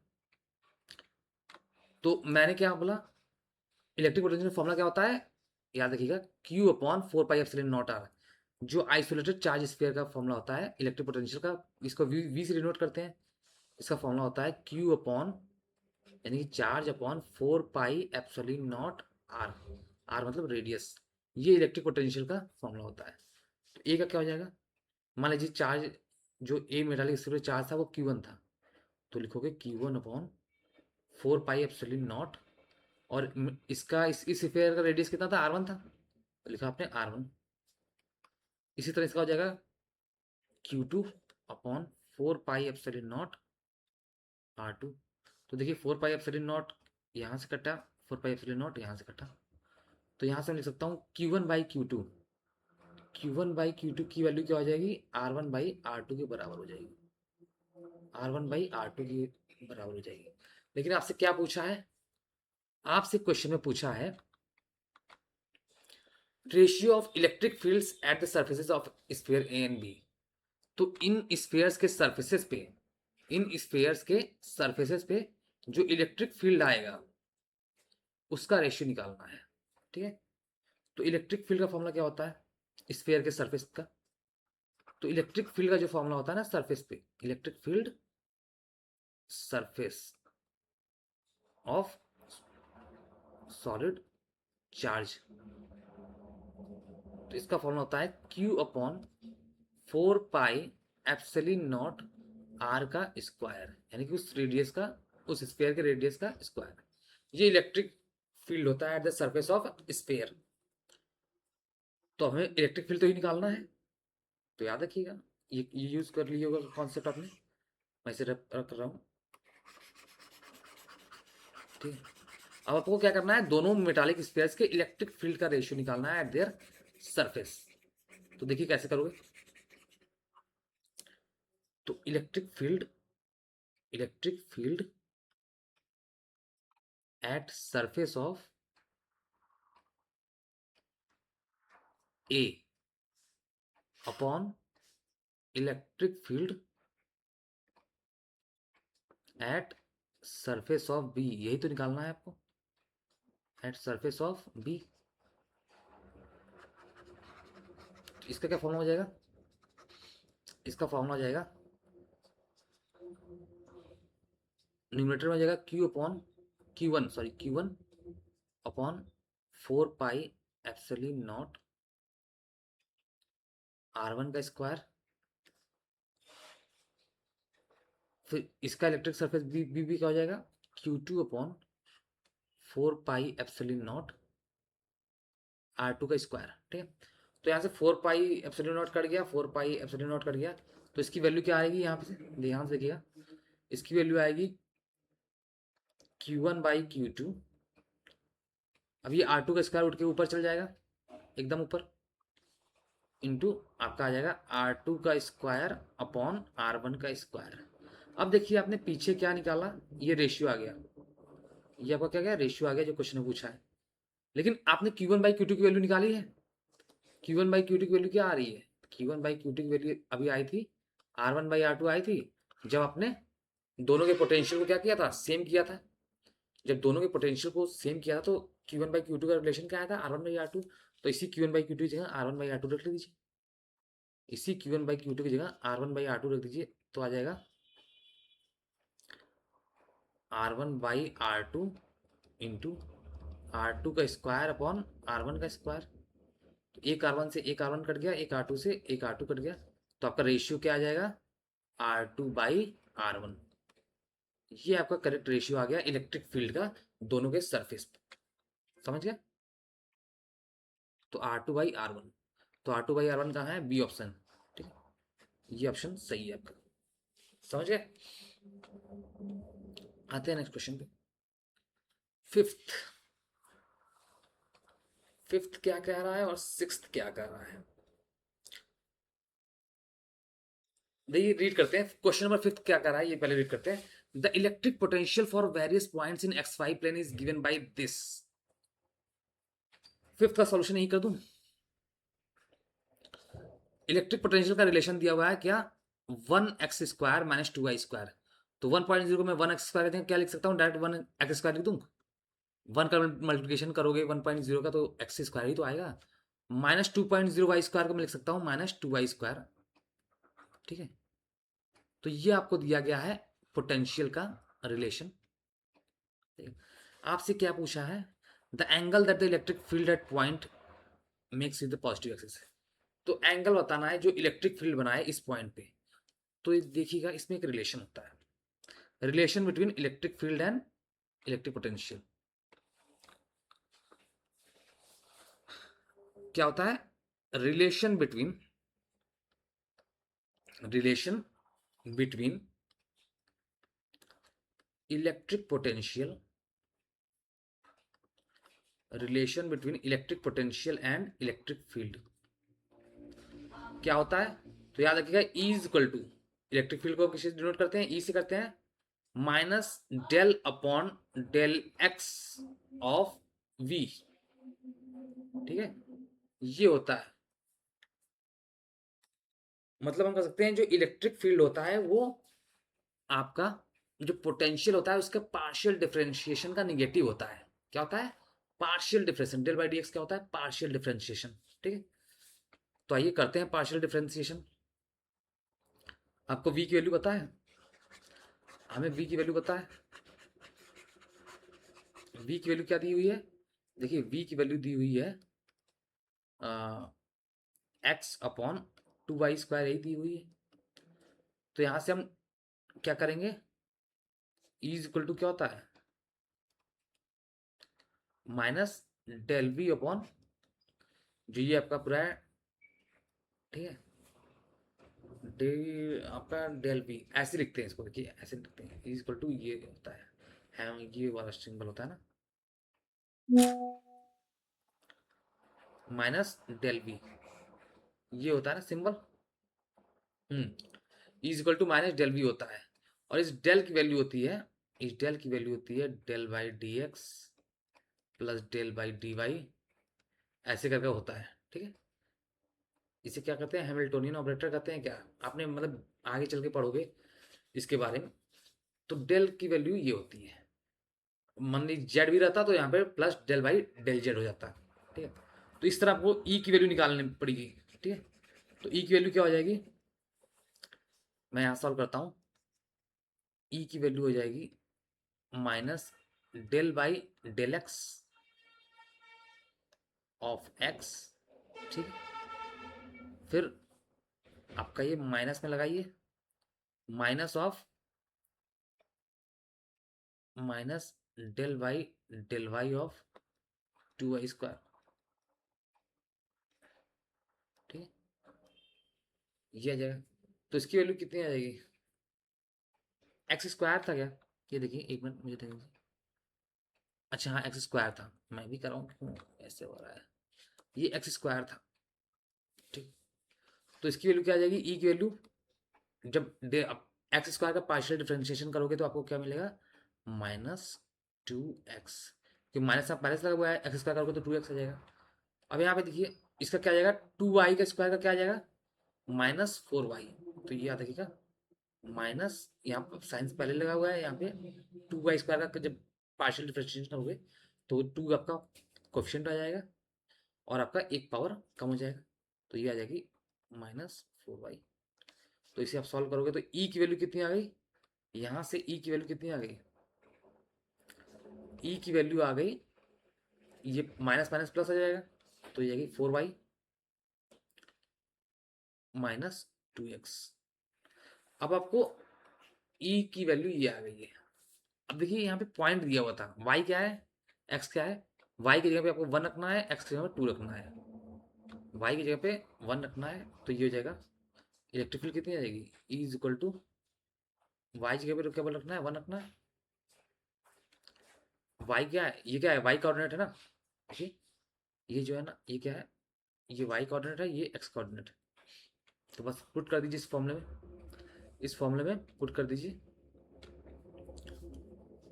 तो मैंने क्या बोला, इलेक्ट्रिक पोटेंशियल फॉर्मूला क्या होता है, याद रखिएगा q upon 4 pi epsilon naught r, जो आइसोलेटेड चार्ज स्फीयर का फॉर्मूला होता है इलेक्ट्रिक पोटेंशियल का, इसको वी से डिनोट करते हैं। इसका फॉर्मूला होता है क्यू अपॉन, यानी कि charge upon 4 pi epsilon naught r, r मतलब रेडियस, ये इलेक्ट्रिक पोटेंशियल का फॉर्मूला होता है। तो ए का क्या हो जाएगा, मान लीजिए चार्ज जो ए मेटालिक स्फीयर चार्ज था वो Q1 था, तो लिखोगे Q1 upon 4 pi epsilon not, और इसका इस स्फीयर का रेडियस कितना था, R1 था, तो लिखा आपने R1। इसी तरह इसका हो जाएगा Q2 upon 4 pi epsilon not R2। तो देखिए 4 पाई एप्सिलॉन नॉट यहाँ से कटा, 4 पाई एप्सिलॉन नॉट यहाँ से कटा, तो यहाँ से मैं लिख सकता हूँ Q1 बाई Q2 की वैल्यू क्या हो जाएगी, R1 बाई R2 के बराबर हो जाएगी। R1/R2 की बराबर हो जाएगी। लेकिन आपसे क्या पूछा है, आपसे क्वेश्चन में पूछा है ratio of electric fields at the surfaces of sphere A and B. तो इन स्फीयर्स के सर्फेसेस पे, इन स्फीयर्स के सर्फेसेस पे जो इलेक्ट्रिक फील्ड आएगा उसका रेशियो निकालना है। ठीक है, तो इलेक्ट्रिक फील्ड का फॉर्मूला क्या होता है स्फीयर के सरफेस का? तो इलेक्ट्रिक फील्ड का जो फॉर्मूला होता है ना सरफेस पे, electric field surface of solid charge, तो इसका फॉर्मूला होता है Q/4 pi epsilon naught r का स्क्वायर, यानी कि उस रेडियस का, उस स्फीयर के रेडियस का स्क्वायर। ये इलेक्ट्रिक फील्ड होता है at the surface of sphere. तो हमें इलेक्ट्रिक फील्ड तो ही निकालना है, तो याद रखिएगा ये यूज कर लिए होगा कॉन्सेप्ट आपने, मैं इसे रख रहा हूँ। ठीक है, अब आपको क्या करना है, दोनों मेटालिक स्फीयर्स के इलेक्ट्रिक फील्ड का रेशियो निकालना है एट देयर सरफेस। तो देखिए कैसे करोगे। तो electric field at surface of A upon electric field at surface of B, यही तो निकालना है आपको, एट सरफेस ऑफ बी। इसका क्या फॉर्मूला हो जाएगा, इसका फॉर्मूला हो जाएगा न्यूमरेटर में हो जाएगा Q1 upon 4 pi epsilon not R1 का स्क्वायर, फिर इसका इलेक्ट्रिक सरफेस बी का हो जाएगा Q2/4 pi epsilon not R2 का स्क्वायर। ठीक है, तो यहाँ से 4 पाई एप्सिलॉन नॉट कट गया, 4 पाई एप्सिलॉन नॉट कट गया, तो इसकी वैल्यू क्या आएगी, यहाँ पे ध्यान से देखिएगा, इसकी वैल्यू आएगी Q1/Q2। अब ये R2 का स्क्वायर उठ के ऊपर चल जाएगा एकदम ऊपर, इंटू आपका आ जाएगा R2 का स्क्वायर अपॉन R1 का स्क्वायर। अब देखिए आपने पीछे क्या निकाला, ये रेशियो आ गया, ये आपका क्या गया, रेशियो आ गया जो क्वेश्चन में पूछा है। लेकिन आपने Q1/Q2 की वैल्यू निकाली है, Q1/Q2 की वैल्यू क्या आ रही है, Q1/Q2 की वैल्यू अभी आई थी, R1/R2 आई थी जब आपने दोनों के पोटेंशियल को क्या किया था, सेम किया था। जब दोनों के पोटेंशियल को सेम किया था तो Q1/Q2 का रिलेशन क्या आया था, R1/R2। तो इसी Q1/Q2 की जगह R1/R2 रख दीजिए, इसी Q1/Q2 की जगह R1/R2 रख दीजिए, तो आ जाएगा R1/R2 इंटू R2 का स्क्वायर अपॉन R1 का स्क्वायर। तो एक R1 से एक R1 कट गया, एक R2 से एक R2 कट गया, तो आपका रेशियो क्या आ जाएगा, R2/R1। ये आपका करेक्ट रेशियो आ गया इलेक्ट्रिक फील्ड का दोनों के सरफेस पे, समझ गया। तो R2/R1, तो R2/R1 कहाँ है, बी ऑप्शन। ठीक है, ये ऑप्शन सही है आपका, समझ गए। आते हैं नेक्स्ट क्वेश्चन पे। फिफ्थ, फिफ्थ क्या कह रहा है और सिक्स्थ क्या कह रहा है, देखिए रीड करते हैं। क्वेश्चन नंबर फिफ्थ क्या कर रहा है ये पहले रीड करते हैं। The electric potential for various points in XY plane is given by this. Fifth का सॉल्यूशन यही कर दूं, इलेक्ट्रिक पोटेंशियल का रिलेशन दिया हुआ है क्या, 1x² - 2y²। तो 1.0 को मैं 1x² क्या लिख सकता हूँ, डायरेक्ट 1x² लिख दूं। 1 का मल्टीप्लिकेशन करोगे 1.0 का तो x² ही तो आएगा, -2.0y² को मैं लिख सकता हूँ -2y²। ठीक है, तो ये आपको दिया गया है पोटेंशियल का रिलेशन। आपसे क्या पूछा है, the angle that the electric field eight point makes with the positive axis. तो एंगल बताना है जो इलेक्ट्रिक फील्ड बनाए इस पॉइंट पे। तो देखिएगा इसमें एक रिलेशन होता है, relation between electric field and electric potential. क्या होता है, relation between electric potential, relation between electric potential and electric field क्या होता है। तो याद रखिएगा E is equal to electric field को किससे डिनोट करते हैं, ई से करते हैं, minus del upon del x of v, ठीक है, ये होता है। मतलब हम कह सकते हैं जो इलेक्ट्रिक फील्ड होता है वो आपका जो पोटेंशियल होता है उसका पार्शियल डिफरेंशिएशन का निगेटिव होता है। क्या होता है, partial differentiation, del by d x क्या होता है, पार्शियल डिफरेंशिएशन, ठीक है। तो आइए करते हैं पार्शियल डिफरेंशिएशन। आपको v की वैल्यू पता है, हमें v की वैल्यू पता है। v की वैल्यू क्या दी हुई है, देखिए v की वैल्यू दी हुई है x अपॉन 2y² यही दी हुई है। तो यहां से हम क्या करेंगे, e इज इक्वल टू क्या होता है, माइनस डेल v अपॉन जो ये आपका पूरा है, ठीक है, डे आपका डेल v ऐसे लिखते हैं इसको, देखिए ऐसे लिखते हैं, e इज इक्वल टू ये होता है ये वाला सिंबल होता है ना, माइनस डेल v, ये होता है ना symbol, is equal to minus del v होता है। और इस डेल की वैल्यू होती है, इस डेल की वैल्यू होती है del by d x plus del by d y, ऐसे करके होता है, ठीक है। इसे क्या कहते हैं, हैमिल्टोनियन ऑपरेटर कहते हैं क्या, आपने मतलब आगे चल के पढ़ोगे इसके बारे में। तो डेल की वैल्यू ये होती है, मान लीजिए जेड भी रहता तो यहाँ पे plus del by del z हो जाता, ठीक है। तो इस तरह आपको ई की वैल्यू निकालनी पड़ेगी, ठीक है। तो ई की वैल्यू क्या हो जाएगी, मैं यहाँ सॉल्व करता हूँ। ई की वैल्यू हो जाएगी minus del by del x of x, ठीक है। फिर आपका ये माइनस में लगाइए, minus of minus del y of 2y², ठीक है, ये आ जाएगा। तो इसकी वैल्यू कितनी आ जाएगी, x² था क्या, ये देखिए एक मिनट मुझे देखिए, अच्छा हाँ x² था, मैं भी कर रहा हूँ क्यों ऐसे हो रहा है, ये x² था, ठीक। तो इसकी वैल्यू क्या आ जाएगी, ई की वैल्यू जब x² का पार्शियल डिफरेंशिएशन करोगे तो आपको क्या मिलेगा, -2x, क्योंकि माइनस आप पहले से लगा हुआ है, x² करोगे तो 2x आ जाएगा। अब यहाँ पे देखिए इसका क्या आ जाएगा, 2y का स्क्वायर का क्या आ जाएगा, -4y, तो ये याद रखिएगा, माइनस यहाँ पर साइंस पहले लगा हुआ है, यहाँ पे 2y² का जब पार्शियल डिफरेंशिएशन करोगे तो 2 आपका कोफिशिएंट आ जाएगा और आपका एक पावर कम हो जाएगा, तो ये आ जाएगी -4y। तो इसे आप सॉल्व करोगे तो ई की वैल्यू कितनी आ गई, यहाँ से ई की वैल्यू कितनी आ गई, ई की वैल्यू आ गई, ये माइनस माइनस प्लस आ जाएगा, तो ये आएगी 4y -2x। अब आपको ई की वैल्यू ये आ गई है। अब देखिए यहाँ पे पॉइंट दिया हुआ था, y क्या है, x क्या है, y की जगह पे आपको 1 रखना है, x की जगह पे 2 रखना है, y की जगह पे 1 रखना है, तो ये हो जाएगा, इलेक्ट्रिक फील्ड कितनी आ जाएगी, E is equal to y की जगह पे केवल रखना है 1 रखना है, y क्या है, ये क्या है, y कोऑर्डिनेट है ना, देखिए ये जो है ना, ये क्या है, ये y कोऑर्डिनेट है, ये x कोऑर्डिनेट है। तो बस पुट कर दीजिए इस फॉर्मूले में, इस फॉर्मूले में पुट कर दीजिए,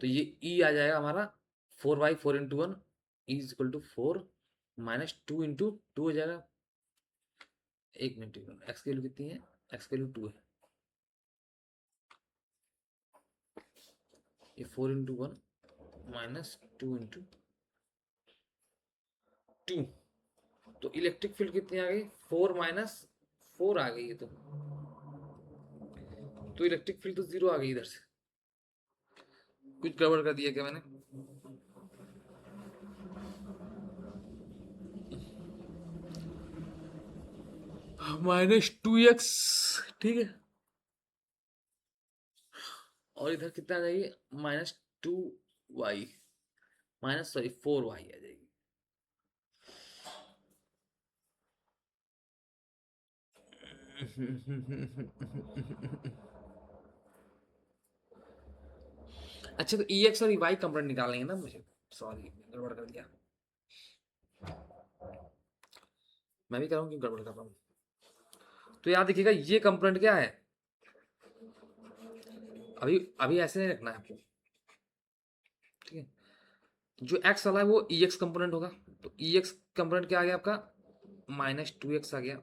तो ये ई आ जाएगा हमारा 4y 4 × 1 इज इक्वल टू 4 -2 × 2 हो जाएगा। एक मिनट एक्स की वैल्यू कितनी है, एक्स की वैल्यू 2 है, ये 4 × 1 -2 × 2, तो इलेक्ट्रिक फील्ड कितनी आ गई, 4 - 4 आ गई है, तो इलेक्ट्रिक फील्ड तो 0 आ गई इधर से, कुछ गड़बड़ कर दिया क्या मैंने, -2x, ठीक है, और इधर कितना आ जाएगी, -2y, सॉरी 4y आ जाएगी। अच्छा तो ई एक्स और वाई कंपोनेंट निकालेंगे ना मुझे, सॉरी गड़बड़ कर दिया, मैं भी कर रहा हूँ, क्यों गड़बड़ कर रहा हूँ। तो याद देखिएगा ये कंपोनेंट क्या है, अभी अभी ऐसे नहीं रखना है आपको, ठीक है। जो एक्स वाला है वो ई एक्स कंपोनेंट होगा, तो ई एक्स कंपोनेंट क्या आ गया आपका, -2x आ गया,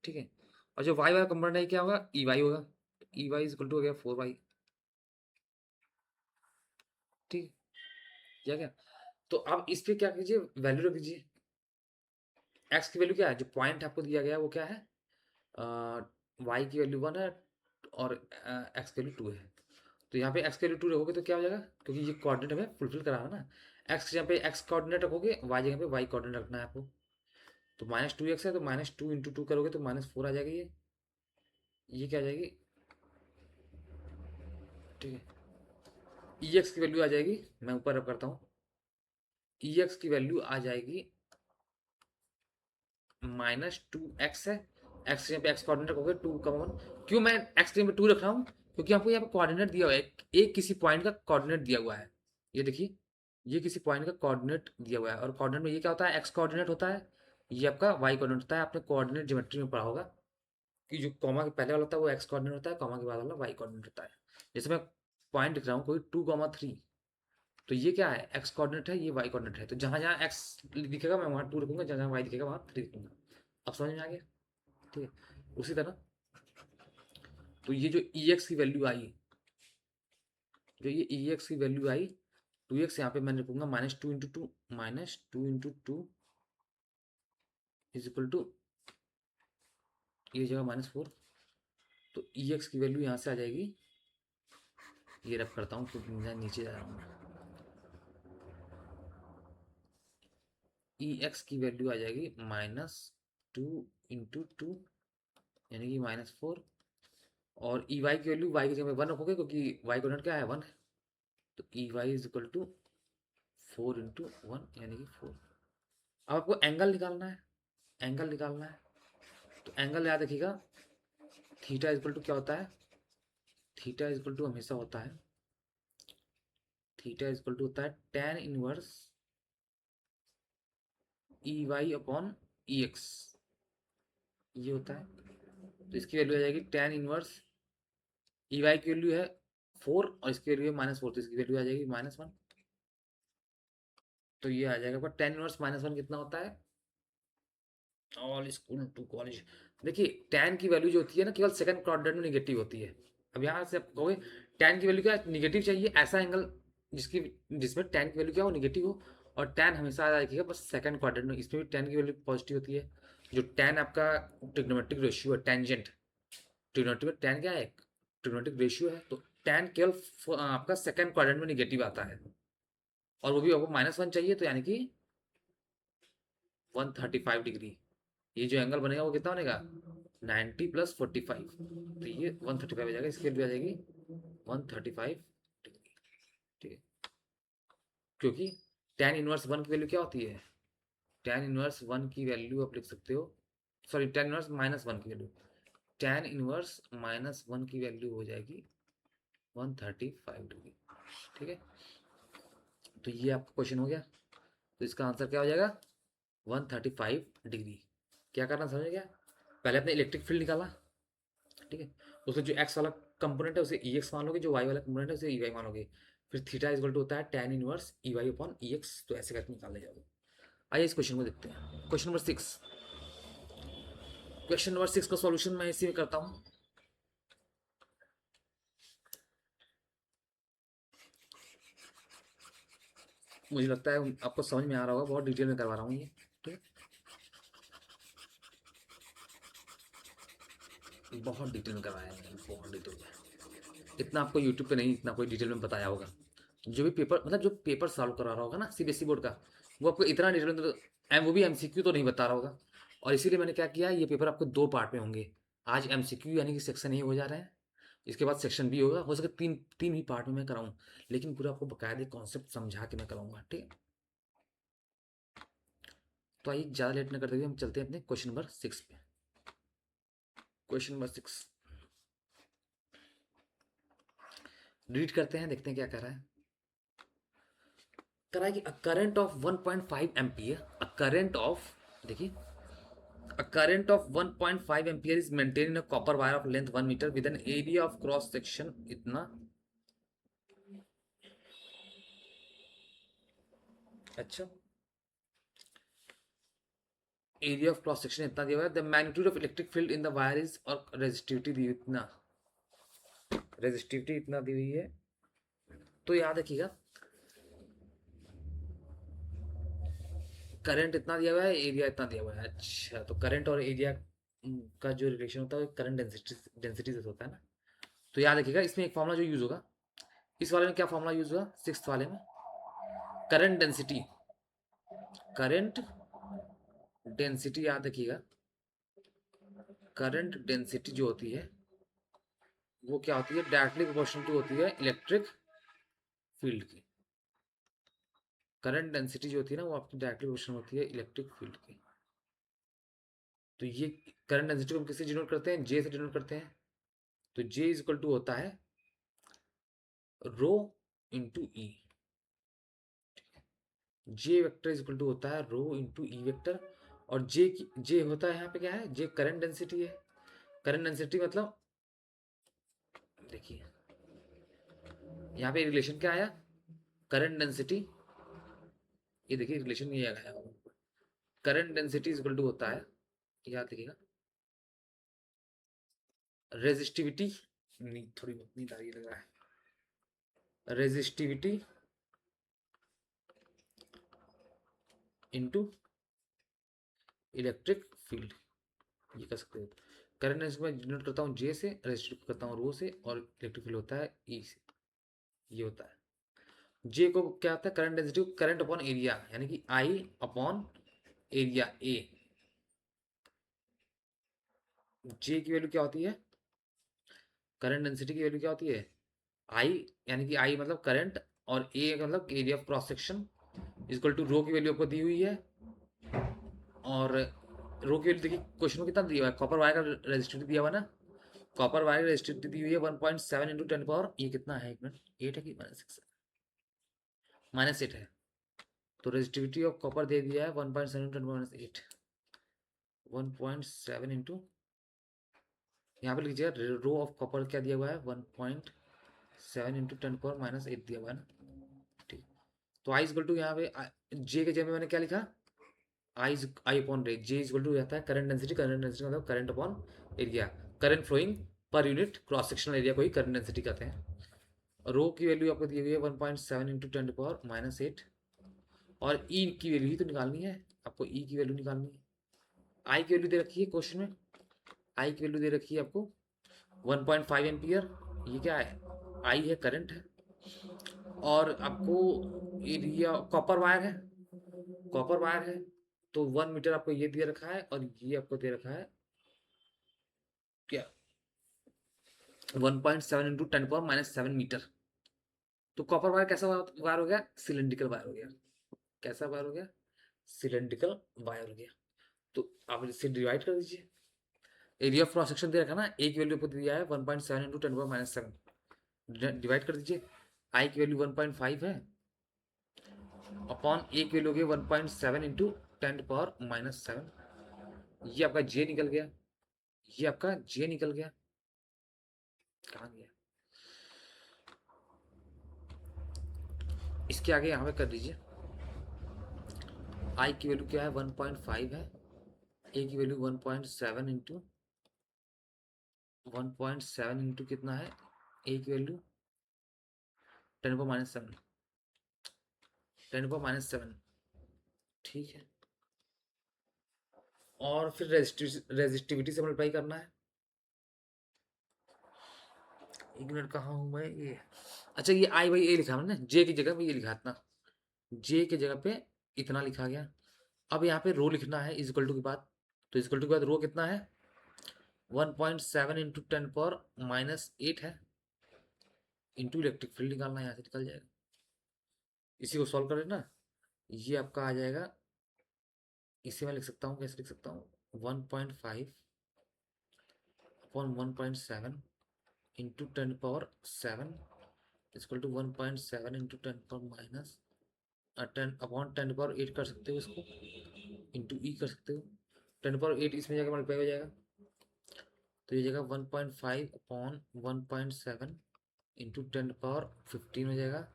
ठीक है। और जो वाई वाला कंपोनेंट है क्या होगा, ई वाई होगा, E y is equal to हो गया 4y, ठीक है। क्या क्या, तो आप इस पे क्या कीजिए, वैल्यू रख दीजिए। एक्स की वैल्यू क्या है, जो पॉइंट आपको दिया गया है वो क्या है, वाई की वैल्यू 1 है और एक्स की वैल्यू 2 है। तो यहाँ पे एक्स की वैल्यू 2 रखोगे तो क्या हो जाएगा, क्योंकि ये कोऑर्डिनेट हमें फुलफिल कराना है ना। एक्स जहाँ पे एक्स कोऑर्डिनेट रखोगे, वाई जगह पे वाई कोऑर्डिनेट रखना है आपको। तो -2x है, तो -2 × 2 करोगे तो -4 आ जाएगी ये क्या आ जाएगी, ठीक है। ई एक्स की वैल्यू आ जाएगी, मैं ऊपर रब करता हूँ, ई एक्स की वैल्यू आ जाएगी -2x है, एक्स यहाँ पे एक्स कोऑर्डिनेट रखोगे 2, 1। क्यों मैं एक्स यहाँ पे 2 रख रहा हूँ, क्योंकि आपको यहाँ पे कोऑर्डिनेट दिया हुआ है, एक किसी पॉइंट का कोऑर्डिनेट दिया हुआ है। ये देखिए, ये किसी पॉइंट का कोऑर्डिनेट दिया हुआ है, और कोऑर्डिनेट में ये क्या होता है, एक्स कोऑर्डिनेट होता है, ये आपका वाई कोऑर्डिनेट होता है। आपने कोऑर्डिनेट ज्योमेट्री में पढ़ा होगा कि जो कॉमा के पहले वाला होता है वो एक्स कोऑर्डिनेट होता है, कॉमा के बाद वाला वाई कोऑर्डिनेट होता है। जैसे मैं पॉइंट लिख रहा हूँ कोई 2, 3, तो ये क्या है, एक्स कोऑर्डिनेट है, ये वाई कोऑर्डिनेट है। तो जहाँ जहाँ एक्स दिखेगा मैं वहाँ 2 रखूंगा, जहाँ जहाँ वाई दिखेगा वहाँ 3 रखूंगा। अब समझ में आ गया, ठीक है। उसी तरह, तो ये जो ई एक्स की वैल्यू आई, जो ये ई एक्स की वैल्यू आई 2x, यहाँ पे मैं लिखूंगा -2 × 2, -2 × 2 इज इक्वल टू, ये जगह -4, तो ई एक्स की वैल्यू यहाँ से आ जाएगी, ये रब करता हूँ क्योंकि मैं नीचे जा रहा हूँ। ई एक्स की वैल्यू आ जाएगी -2 × 2 यानी कि -4, और ई वाई की वैल्यू वाई की जगह 1 रखोगे क्योंकि वाई कोऑर्डिनेट क्या है 1 है, तो E y is equal to 4 × 1 यानी कि 4। अब आपको एंगल निकालना है, एंगल निकालना है, तो एंगल याद रखिएगा, थीटा इज इक्वल टू क्या होता है, थीटा इज इक्वल टू हमेशा होता है, थीटा इज इक्वल टू होता है tan inverse E Y upon E X, ये होता है। तो इसकी वैल्यू आ जाएगी tan इनवर्स ई वाई की वैल्यू है 4 और इसकी वैल्यू है -4, तो इसकी वैल्यू आ जाएगी -1। तो ये आ जाएगा पर tan इनवर्स -1 कितना होता है, ऑल स्कूल टू कॉलेज। देखिए tan की वैल्यू जो होती है ना, केवल सेकंड क्वाड्रेंट में निगेटिव होती है। अब यहाँ से आप कहोगे tan की वैल्यू क्या निगेटिव चाहिए, ऐसा एंगल जिसकी जिसमें tan की वैल्यू क्या हो निगेटिव हो, और tan हमेशा आ जाएगा बस सेकंड क्वाड्रेंट में, इसमें भी tan की वैल्यू पॉजिटिव होती है। जो tan आपका ट्रिग्नोमेट्रिक रेशियो है, टेंजेंट, ट्रिग्नोमेट्री में tan क्या है, ट्रिग्नोमेट्रिक रेशियो है, तो tan केवल आपका सेकंड क्वाड्रेंट में निगेटिव आता है, और वो भी आपको -1 चाहिए, तो यानी कि 135 डिग्री। ये जो एंगल बनेगा वो कितना बनेगा, 90 + 45, तो ये 135 आ जाएगा, इसकी वैल्यू आ जाएगी 135 डिग्री, ठीक है। क्योंकि tan इनवर्स 1 की वैल्यू क्या होती है, tan इनवर्स 1 की वैल्यू आप लिख सकते हो, सॉरी tan इनवर्स -1 की वैल्यू, tan इनवर्स -1 की वैल्यू हो जाएगी 135 डिग्री, ठीक है। तो ये आपका क्वेश्चन हो गया, तो इसका आंसर क्या हो जाएगा 135 डिग्री। क्या करना समझ गया, पहले अपने इलेक्ट्रिक फील्ड निकाला, ठीक है। उसमें जो एक्स वाला कंपोनेंट है उसे ई एक्स मान लोगे, जो वाई वाला कंपोनेंट है उसे ई वाई मानोगे। फिर थीटा इज इक्वल टू होता है tan inverse E Y upon E X, तो ऐसे करके निकाल ले जाओगे। आइए इस क्वेश्चन को देखते हैं, क्वेश्चन नंबर 6। क्वेश्चन नंबर 6 का सॉल्यूशन मैं इसी में करता हूँ। मुझे लगता है आपको समझ में आ रहा होगा, बहुत डिटेल में करवा रहा हूँ ये, ठीक है। बहुत डिटेल में करवाया है, बहुत डिटेल में, इतना आपको यूट्यूब पे नहीं इतना कोई डिटेल में बताया होगा। जो भी पेपर मतलब जो पेपर सॉल्व करा रहा होगा ना सीबीएसई बोर्ड का, वो आपको इतना डिटेल में वो भी एमसीक्यू तो नहीं बता रहा होगा। और इसीलिए मैंने क्या किया, ये पेपर आपको 2 पार्ट में होंगे। आज एमसीक्यू यानी कि सेक्शन ए हो जा रहे हैं, इसके बाद सेक्शन बी होगा, हो सके 3 ही पार्ट में मैं कराऊँ, लेकिन पूरा आपको बकायदे कॉन्सेप्ट समझा के मैं कराऊंगा, ठीक है। तो आइए ज़्यादा लेट न करते हुए हम चलते हैं अपने क्वेश्चन नंबर 6 पे। क्वेश्चन नंबर 6 रीड करते हैं, देखते हैं क्या कर रहा है। करा है कि a current of 1.5 ampere, a current of, देखिए A current of 1.5 ampere is maintained in a copper wire of length 1 meter with an area of cross section इतना. अच्छा, एरिया ऑफ क्रॉस सेक्शन इतना दिया हुआ है. The magnitude of electric field in the wire is, और रेजिस्टिविटी दी इतना, रेजिस्टिविटी इतना दी हुई है. तो याद रखिएगा करंट इतना दिया हुआ है, एरिया इतना दिया हुआ है. अच्छा, तो करंट और एरिया का जो रिलेशन होता है करंट डेंसिटी से होता है ना. तो याद रखिएगा इसमें एक फॉर्मूला जो यूज होगा, इस वाले में क्या फॉर्मूला यूज हुआ, सिक्स्थ वाले में, करंट डेंसिटी. करंट डेंसिटी याद रखिएगा, करंट डेंसिटी जो होती है वो क्या होती है, डायरेक्टली प्रोपोर्शनल टू होती है इलेक्ट्रिक फील्ड की. करंट डेंसिटी जो होती है ना वो आपकी डायरेक्टली प्रोपोर्शनल होती है इलेक्ट्रिक फील्ड की. तो ये करंट डेंसिटी को हम किससे डिनोट करते हैं, जे से डिनोट करते हैं. तो जे इज इक्वल टू होता है rho into E. J vector is equal to होता है रो इंटू ई वेक्टर. और जे होता है यहाँ पे क्या है, जे करंट डेंसिटी है. करंट डेंसिटी मतलब देखिए यहाँ पे रिलेशन क्या आया, करंट डेंसिटी, ये देखिए रिलेशन ये आया, current density is equal to होता है, याद रखिएगा, रेजिस्टिविटी, थोड़ी बहुत नींद आ रही लग रहा है, रेजिस्टिविटी इनटू इलेक्ट्रिक फील्ड, ये कर सकते हो. करंट डेंसिटी में डिनोट करता हूँ जे से, रेजिस्टिविटी करता हूँ रो से, और इलेक्ट्रिक फील्ड होता है ई से. ये होता है जे को क्या होता है, करंट डेंसिटी को करंट अपॉन एरिया, यानी कि आई अपॉन एरिया ए. जे की वैल्यू क्या होती है, करंट डेंसिटी की वैल्यू क्या होती है, आई, यानी कि आई मतलब करंट, और ए मतलब area of cross section, equal to rho की वैल्यू आपको दी हुई है. और रो की वैल्यू देखिए क्वेश्चन में कितना दिया हुआ है, कॉपर वायर का रेजिस्टिविटी दिया हुआ है ना, कॉपर वायर रेजिस्टिविटी दी हुई है 1.7 इंटू 10 पावर, ये कितना है, एक मिनट, 8 है कि -6, -8 है. तो रेजिस्टिविटी ऑफ कॉपर दे दिया है 1.7 इंटू 10 -8, 1.7 इंटू, यहाँ पे लीजिएगा रो ऑफ कॉपर क्या दिया हुआ है, 1.7 इंटू 10 पावर -8 दिया हुआ है ना. ठीक, तो आई इक्वल टू यहाँ पे जे के जगह में मैंने क्या लिखा, आई अपॉन रे, जे इक्वल टू जाता है करंट डेंसिटी, करंट डेंसिटी मतलब current upon area, current flowing per unit cross sectional area को ही करंट डेंसिटी कहते हैं. रो की वैल्यू आपको दी हुई है 1.7 इंटू 10 पावर -8, और ई की वैल्यू ही तो निकालनी है, आपको ई की वैल्यू निकालनी है. आई की वैल्यू दे रखी है क्वेश्चन में, आई की वैल्यू दे रखी है आपको 1.5 एम्पियर, ये क्या है, आई है करंट है. और आपको एरिया कॉपर वायर है, कॉपर वायर है, तो 1 मीटर आपको ये दे रखा है, और ये आपको दे रखा है क्या, 1.7 इंटू 10 पावर -7 मीटर. तो कॉपर वायर कैसा वायर हो गया, सिलेंड्रिकल वायर हो गया. कैसा वायर हो गया, सिलेंड्रिकल वायर हो गया. तो आप इससे डिवाइड कर दीजिए, एरिया ऑफ क्रॉस सेक्शन दे रखा ना, एक वैल्यू आपको दिया है 1.7 इंटू 10 पावर -7, डिवाइड कर दीजिए. आई की वैल्यू 1.5 है, अपॉन एक वैल्यू हो गई 1.7 इंटू 10 पावर -7, ये आपका जे निकल गया, ये आपका जे निकल गया. कहाँ गया, इसके आगे यहाँ पे कर दीजिए. आई की वैल्यू क्या है 1.5 है, ए की वैल्यू 1.7 इंटू 1.7 इंटू कितना है, ए की वैल्यू 10 पर -7, 10 पर -7. ठीक है, और फिर रेजिस्टिविटी से मल्टीप्लाई करना है. एक मिनट, कहाँ हूँ मैं, ये, अच्छा ये आई बाई ए लिखा मैंने, जे की जगह पे ये लिखा इतना, जे की जगह पे इतना लिखा गया. अब यहाँ पे रो लिखना है इज इक्वल टू के बाद, तो इज इक्वल टू के बाद रो कितना है 1.7 इंटू 10 पर -8 है, इंटू इलेक्ट्रिक फील्ड निकालना है, यहाँ से निकल जाएगा. इसी को सॉल्व करें ना, ये आपका आ जाएगा, इसे मैं लिख सकता हूँ, कैसे लिख सकता हूँ, 1.5 upon 1.7 into 10 power 7 equal to 1.7 into 10 power -10 upon 10 power 8 कर सकते हो इसको, इंटू ई कर सकते हो. 10 पावर 8 इसमें जाकर मल्टीप्लाई हो जाएगा, तो ये जाएगा 1.5/1.7 इंटू 10 पावर 15 हो जाएगा,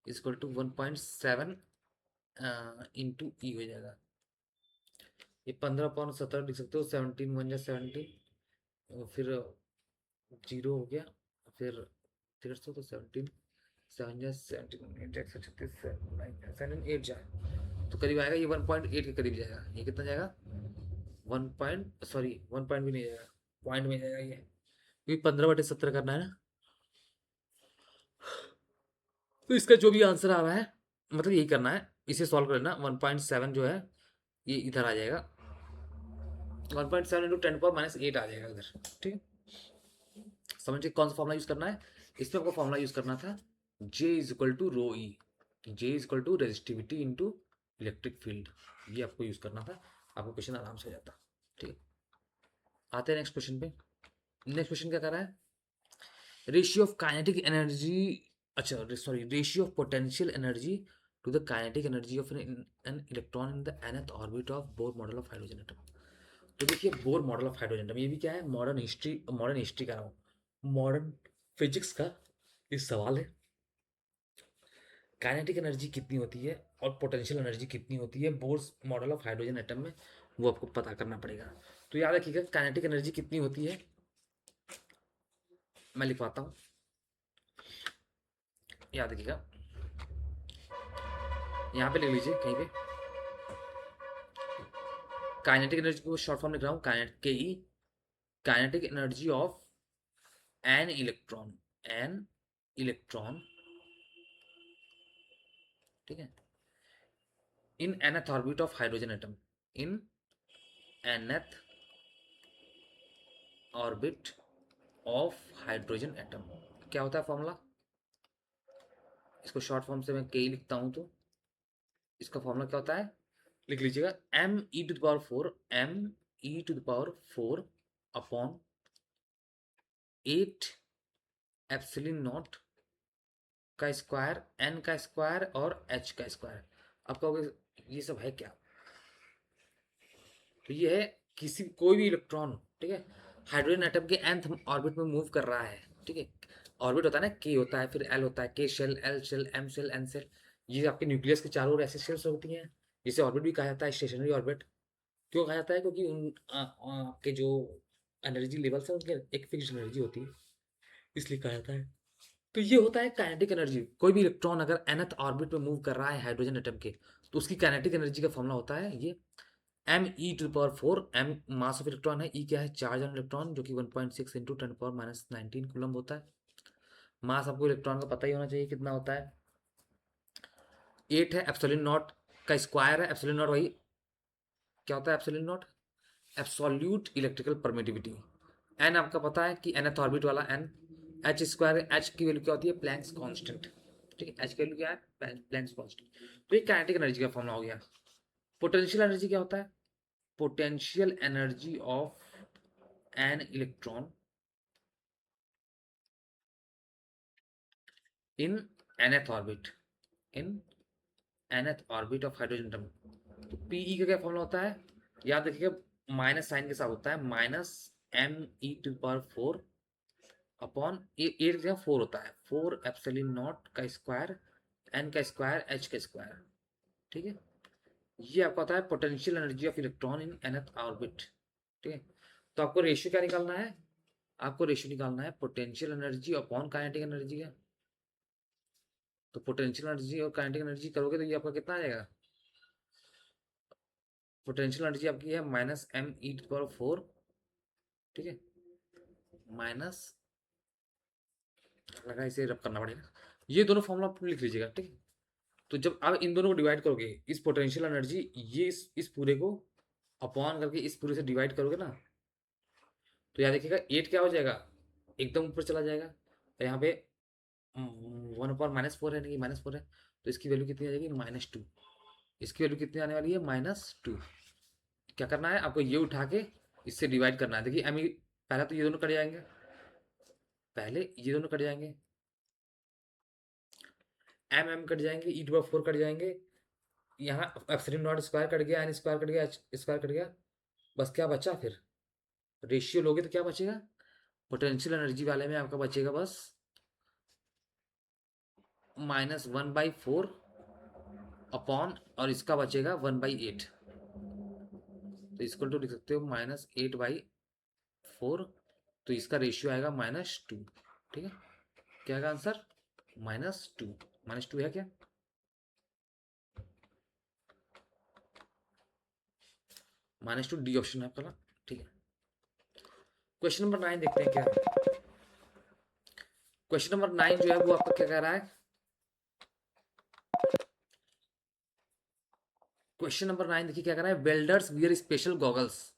इक्वल टू 1.7 इंटू ई हो जाएगा। ये 15/17 लिख सकते हो, 17 1 जा 17, फिर 0 हो गया, फिर 300 तो 17 7 जा 17 8 136 7 8 जा, तो करीब आएगा ये 1.8 के करीब जाएगा। ये कितना जाएगा, 1 पॉइंट, सॉरी 1 पॉइंट भी नहीं जाएगा, पॉइंट में जाएगा ये, क्योंकि 15/17 करना है ना। तो इसका जो भी आंसर आ रहा है, मतलब यही करना है, इसे सॉल्व करना। 1.7 जो है ये इधर आ जाएगा, 1.7 इंटू 10 पावर -8 आ जाएगा इधर। ठीक है, समझिए कौन सा फॉर्मूला यूज करना है। इसमें आपको फॉर्मूला यूज करना था J is equal to rho E, J is equal to resistivity into electric field, ये आपको यूज करना था, आपको क्वेश्चन आराम से हो जाता। ठीक है, आते हैं नेक्स्ट क्वेश्चन पे। नेक्स्ट क्वेश्चन क्या कर रहा है, रेशियो ऑफ काइनेटिक एनर्जी, अच्छा sorry, ratio of potential energy to the kinetic energy of an electron in the nth orbit of Bohr model of hydrogen atom. तो देखिए Bohr model of hydrogen atom, ये भी क्या है, मॉडर्न हिस्ट्री का, मॉडर्न फिजिक्स का ये सवाल है। काइनेटिक एनर्जी कितनी होती है और पोटेंशियल एनर्जी कितनी होती है bore model of hydrogen atom में, वो आपको पता करना पड़ेगा। तो याद रखिएगा काइनेटिक एनर्जी कितनी होती है, मैं लिखवाता हूँ, याद रखिएगा, यहाँ पे लिख लीजिए कहीं पे, काइनेटिक एनर्जी को शॉर्ट फॉर्म लिख रहा हूँ, kinetic energy of an electron, ठीक है, इन nth orbit of hydrogen atom, in nth orbit of hydrogen atom. क्या होता है फॉर्मूला, इसको शॉर्ट फॉर्म से मैं के लिखता हूं, तो इसका फॉर्मूला क्या होता है, लिख लीजिएगा, m e⁴ upon 8 epsilon naught का स्क्वायर, n का स्क्वायर और h का स्क्वायर। आप कहोगे ये सब है क्या, तो ये है किसी कोई भी इलेक्ट्रॉन, ठीक है, हाइड्रोजन एटम के nth ऑर्बिट में मूव कर रहा है। ठीक है, ऑर्बिट होता है ना, के होता है, फिर एल होता है, K shell, L shell, M shell, N shell, ये आपके न्यूक्लियस के चारों ओर ऐसे शेल्स होती हैं, जिसे ऑर्बिट भी कहा जाता है, स्टेशनरी ऑर्बिट। क्यों कहा जाता है, क्योंकि आपके जो एनर्जी लेवल्स है उनके एक फिक्स एनर्जी होती है, इसलिए कहा जाता है। तो ये होता है काइनेटिक एनर्जी। कोई भी इलेक्ट्रॉन अगर nth ऑर्बिट में मूव कर रहा है हाइड्रोजन एटम के, तो उसकी काइनेटिक एनर्जी का फॉर्मूला होता है ये me⁴, m mass of electron है, e क्या है, चार्ज ऑन इलेक्ट्रॉन, जो कि 1.6 इंटू 10 पावर -19 कूलम्ब होता है। मास आपको इलेक्ट्रॉन का पता ही होना चाहिए कितना होता है, 8 है, एप्सिलॉन नॉट का स्क्वायर है, एप्सिलॉन नॉट वही क्या होता है, epsilon naught absolute electrical permittivity. N आपका पता है कि nth ऑर्बिट वाला एन, एच स्क्वायर, एच की वैल्यू क्या होती है, प्लैंक्स कांस्टेंट। ठीक है, एच की वैल्यू क्या है, प्लैंक्स कांस्टेंट। तो ये काइनेटिक एनर्जी का फॉर्मूला हो गया। पोटेंशियल एनर्जी क्या होता है, potential energy of an electron in nth orbit, in nth orbit of hydrogen atom. तो पीई का क्या फॉर्मूला होता है, याद रखिएगा, माइनस साइन के साथ होता है, -me⁴ अपॉन 8 जगह 4 होता है, 4 एप्सिलॉन नॉट का स्क्वायर, n का स्क्वायर, h का स्क्वायर। ठीक है, ये आपका होता है potential energy of electron in nth orbit. ठीक है, तो आपको रेशियो क्या निकालना है, आपको रेशियो निकालना है potential energy upon kinetic energy का। तो पोटेंशियल एनर्जी और काइनेटिक एनर्जी करोगे तो ये आपका कितना आ जाएगा, पोटेंशियल एनर्जी आपकी है -me⁴, ठीक है, माइनस, लगा इसे रब करना पड़ेगा, ये दोनों फॉर्मूला आप लिख लीजिएगा। ठीक है, तो जब आप इन दोनों को डिवाइड करोगे, इस पोटेंशियल एनर्जी, ये इस पूरे को अपॉन करके इस पूरे से डिवाइड करोगे ना, तो याद रखिएगा 8 क्या हो जाएगा, एकदम ऊपर चला जाएगा, और यहाँ पे 1/-4 है, नहीं -4 है, तो इसकी वैल्यू कितनी आ जाएगी, -2। इसकी वैल्यू कितनी आने वाली है, -2। क्या करना है आपको, ये उठा के इससे डिवाइड करना है। देखिए पहले तो ये दोनों कट जाएंगे, पहले ये दोनों कट जाएंगे, एम कट जाएंगे, e⁴ कट जाएंगे, यहाँ एप्सिलॉन नॉट स्क्वायर कट गया, n स्क्वायर कट गया, h स्क्वायर कट गया, बस क्या बचा फिर, रेशियो लोगे तो क्या बचेगा, पोटेंशियल एनर्जी वाले में आपका बचेगा बस -1/4 अपॉन, और इसका बचेगा 1/8, तो इसको तो लिख सकते हो -8/4, तो इसका रेशियो आएगा -2। ठीक है, क्या आएगा आंसर, -2। -2 है क्या, -2 डी ऑप्शन है आपका। ठीक है, क्वेश्चन नंबर 9 देखते हैं क्या है। क्वेश्चन नंबर 9 जो है वो आपका क्या कह रहा है, क्वेश्चन नंबर 9 देखिए क्या कह रहा है, welders wear special goggles,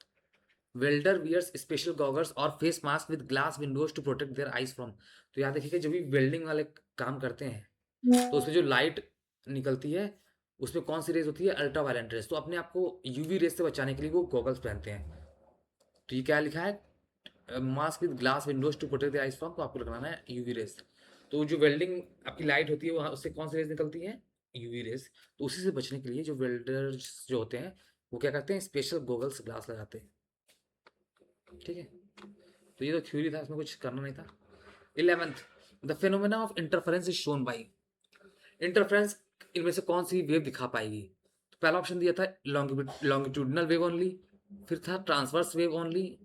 welder wears special goggles और face mask with glass windows to protect their eyes from. तो याद रखिए जब भी वेल्डिंग वाले काम करते हैं तो उसमें जो लाइट निकलती है उसमें कौन सी रेज होती है, अल्ट्रा वायलेंट रेज, तो अपने आप को यूवी रेज से बचाने के लिए वो गॉगल्स पहनते हैं। तो ये क्या लिखा है, mask with glass windows to protect the eyes from, तो आपको लगाना है यूवी रेज। तो जो वेल्डिंग आपकी लाइट होती है वहाँ उससे कौन सी रेज निकलती है, यूवी रेज। तो उसी से बचने के लिए जो वेल्डर्स जो होते हैं वो क्या करते हैं, स्पेशल गॉगल्स ग्लास लगाते हैं। ठीक है, तो ये तो थ्योरी था, इसमें कुछ करना नहीं था। 11th, the phenomena of interference is shown by, interference इनमें से कौन सी वेव दिखा पाएगी। तो पहला ऑप्शन दिया था लॉन्गिट्यूडनल वेव ओनली, फिर था transverse wave only,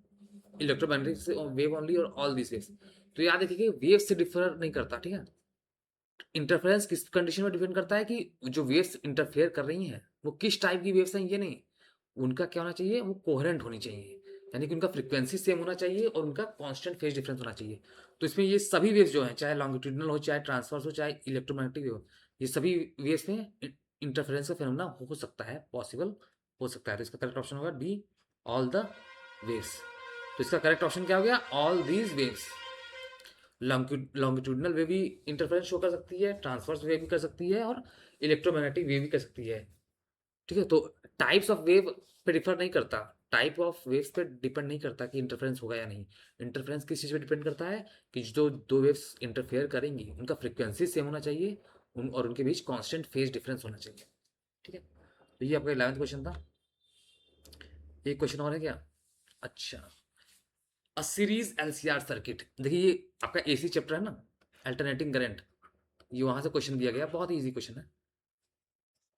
electromagnetic wave only, और ऑल दिस वेव्स। तो याद रखिए वेव से डिफर नहीं करता। ठीक है, इंटरफेरेंस किस कंडीशन में डिपेंड करता है कि जो वेव्स इंटरफेयर कर रही हैं वो किस टाइप की वेव्स हैं, ये नहीं, उनका क्या होना चाहिए, वो कोहेरेंट होनी चाहिए, यानी कि उनका फ्रीक्वेंसी सेम होना चाहिए और उनका कांस्टेंट फेज डिफरेंस होना चाहिए। तो इसमें ये सभी वेव्स जो हैं, चाहे लॉन्गिट्यूडनल हो, चाहे ट्रांसवर्स हो, चाहे इलेक्ट्रोमैग्नेटिक हो, ये सभी वेव्स में इंटरफेरेंस का फिनोमेना हो सकता है, पॉसिबल हो सकता है। तो इसका करेक्ट ऑप्शन होगा डी, ऑल द वेव्स। तो इसका करेक्ट ऑप्शन क्या हो गया, all these waves. Longitudinal wave भी इंटरफेरेंस शो कर सकती है, ट्रांसवर्स वेव भी कर सकती है, और इलेक्ट्रोमैग्नेटिक वेव भी कर सकती है। ठीक है, तो टाइप्स ऑफ वेव पे डिफर नहीं करता, टाइप ऑफ वेव्स पे डिपेंड नहीं करता कि इंटरफेरेंस होगा या नहीं। इंटरफेरेंस किस चीज़ पे डिपेंड करता है कि जो दो वेव्स इंटरफेयर करेंगी उनका फ्रिक्वेंसी सेम होना चाहिए, और उनके बीच कांस्टेंट फेज डिफरेंस होना चाहिए। ठीक है, तो ये आपका 11th क्वेश्चन था। एक क्वेश्चन और है क्या, अच्छा, अ सीरीज एलसीआर सर्किट, देखिए ये आपका एसी चैप्टर है ना, अल्टरनेटिंग करंट, ये वहां से क्वेश्चन दिया गया, बहुत इजी क्वेश्चन है।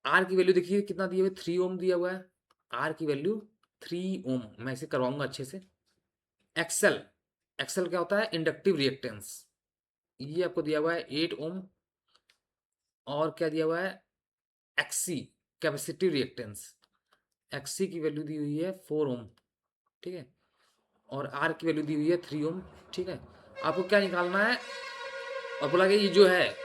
आर की वैल्यू देखिए कितना दिया हुआ है, 3 ओम दिया हुआ है, आर की वैल्यू 3 ओम, मैं इसे करवाऊंगा अच्छे से। एक्सेल, एक्सेल क्या होता है, इंडक्टिव रिएक्टेंस, ये आपको दिया हुआ है 8 ओम, और क्या दिया हुआ है, एक्सी कैपेसिटिव रिएक्टेंस, एक्सी की वैल्यू दी हुई है 4 ओम। ठीक है, और आर की वैल्यू दी हुई है 3 ओम। ठीक है, आपको क्या निकालना है, और बोला कि ये जो है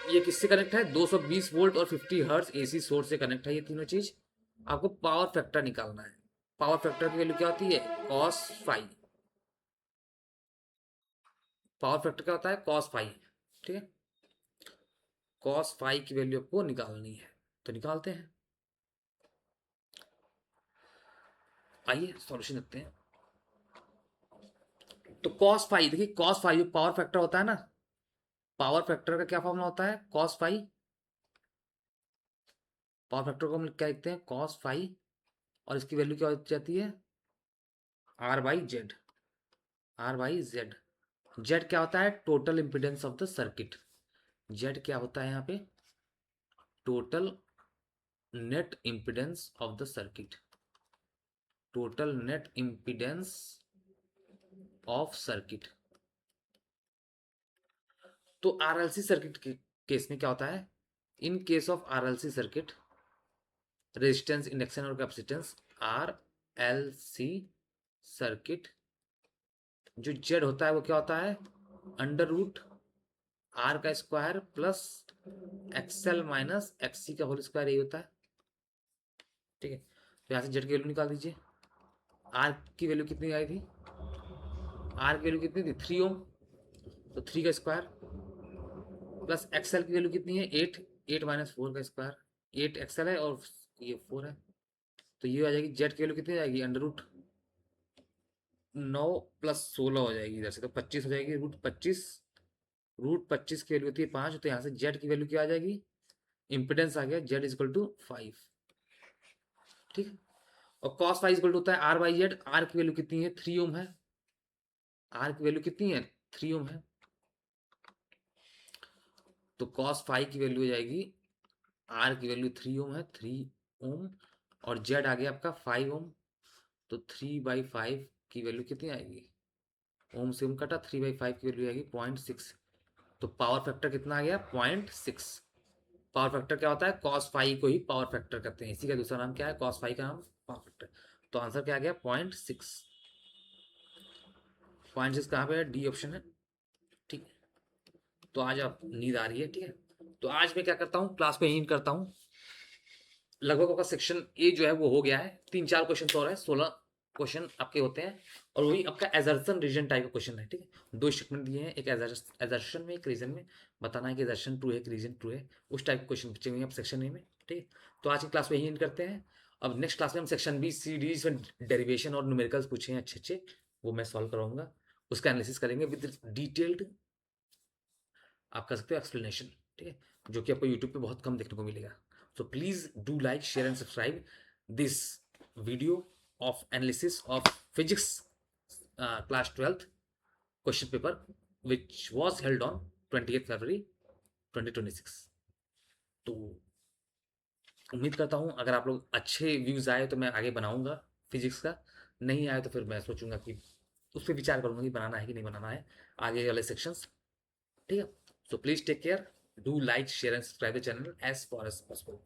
ये किससे कनेक्ट है, 220 वोल्ट और 50 हर्ट्ज एसी सोर्स से कनेक्ट है, ये तीनों चीज। आपको पावर फैक्टर निकालना है, पावर फैक्टर की वैल्यू क्या होती है, कॉस फाई, पावर फैक्टर क्या होता है, कॉस फाई। ठीक है, कॉस फाई की वैल्यू आपको निकालनी है, तो निकालते हैं। आइए सॉल्यूशन देखते हैं। तो कॉस फाई, देखिए कॉस फाई जो पावर फैक्टर होता है ना, पावर फैक्टर का क्या फॉर्मूला होता है, कॉस फाई, पावर फैक्टर को हम क्या लिखते हैं, कॉस फाई, और इसकी वैल्यू क्या हो जाती है, R/Z, R/Z। जेड क्या होता है, total impedance of the circuit, Z क्या होता है यहाँ पे, total net impedance of the circuit, total net impedance of circuit. तो आरएलसी सर्किट के केस में क्या होता है, in case of RLC circuit, resistance, induction और कैपेसिटेंस, आरएलसी सर्किट, जो जेड होता है वो क्या होता है, अंडर रूट आर का square plus XL minus XC का होल स्क्वायर, यही होता है। ठीक है, तो यहाँ से जेड की वैल्यू निकाल दीजिए। आर की वैल्यू कितनी आई थी, आर की वैल्यू कितनी थी, 3 ओम, तो 3 का स्क्वायर प्लस एक्सएल की वैल्यू कितनी है, 8, 8 - 4 का स्क्वायर, 8 एक्सएल है और ये 4 है, तो ये आ जाएगी, जेड की वैल्यू कितनी आएगी, √9 + 16 हो जाएगी इधर से, तो 25 हो जाएगी, √25 की वैल्यू होती है 5, तो यहाँ से जेड की वैल्यू क्या आ जाएगी, इम्पिडेंस आ गया जेड इज इक्वल टू 5। ठीक है, और cos फाई इक्वल टू होता है आर बाई जेड। आर की वैल्यू कितनी है, 3 ओम है। आर की वैल्यू कितनी है, 3 ओम है। तो cos फाई की वैल्यू हो जाएगी, आर की वैल्यू 3 ओम है, 3 ओम, और जेड आ गया आपका 5 ओम। तो 3/5 की वैल्यू कितनी आएगी, ओम से ओम कटा, 3/5 की वैल्यू आएगी 0.6। तो पावर फैक्टर कितना आ गया, 0.6। पावर फैक्टर क्या होता है, कॉस फाई को ही पावर फैक्टर कहते हैं, इसी का दूसरा नाम क्या है, कॉस फाई का नाम पावर फैक्टर। तो आंसर क्या आ गया, 0.6। 0.6 कहाँ पे है, डी ऑप्शन है। ठीक है, तो आज आप नींद आ रही है, ठीक है। तो आज मैं क्या करता हूँ, क्लास में यही करता हूँ। लगभग आपका सेक्शन ए जो है वो हो गया है, 3-4 क्वेश्चन और है, 16 क्वेश्चन आपके होते हैं। और वही आपका एजर्सन रीजन टाइप का क्वेश्चन है, ठीक है। 2 स्टेटमेंट दिए हैं, एक एजर्शन में, एक रीजन में। बताना है कि एजर्शन ट्रू है कि रीजन ट्रू है, उस टाइप के क्वेश्चन बचे हुए हैं आप सेक्शन ए में, ठीक है। तो आज की क्लास में यही एंड करते हैं। अब नेक्स्ट क्लास में हम सेक्शन बी सीरीज डेरिवेशन और न्यूमेरिकल्स पूछे हैं अच्छे अच्छे, वो मैं सॉल्व कराऊंगा। उसका एनालिसिस करेंगे विद डिटेल्ड, आप कर सकते हो एक्सप्लेनेशन, ठीक है, जो कि आपको यूट्यूब पे बहुत कम देखने को मिलेगा। So please do like, share and subscribe this video of analysis of physics class 12th question paper which was held on 28 फरवरी 2026। तो उम्मीद करता हूँ अगर आप लोग अच्छे व्यूज आए तो मैं आगे बनाऊंगा फिजिक्स का, नहीं आए तो फिर मैं सोचूंगा कि उस पर विचार करूंगा कि बनाना है कि नहीं बनाना है आगे वाले सेक्शंस, ठीक है। So please take care. Do like, share and subscribe the channel as far as possible.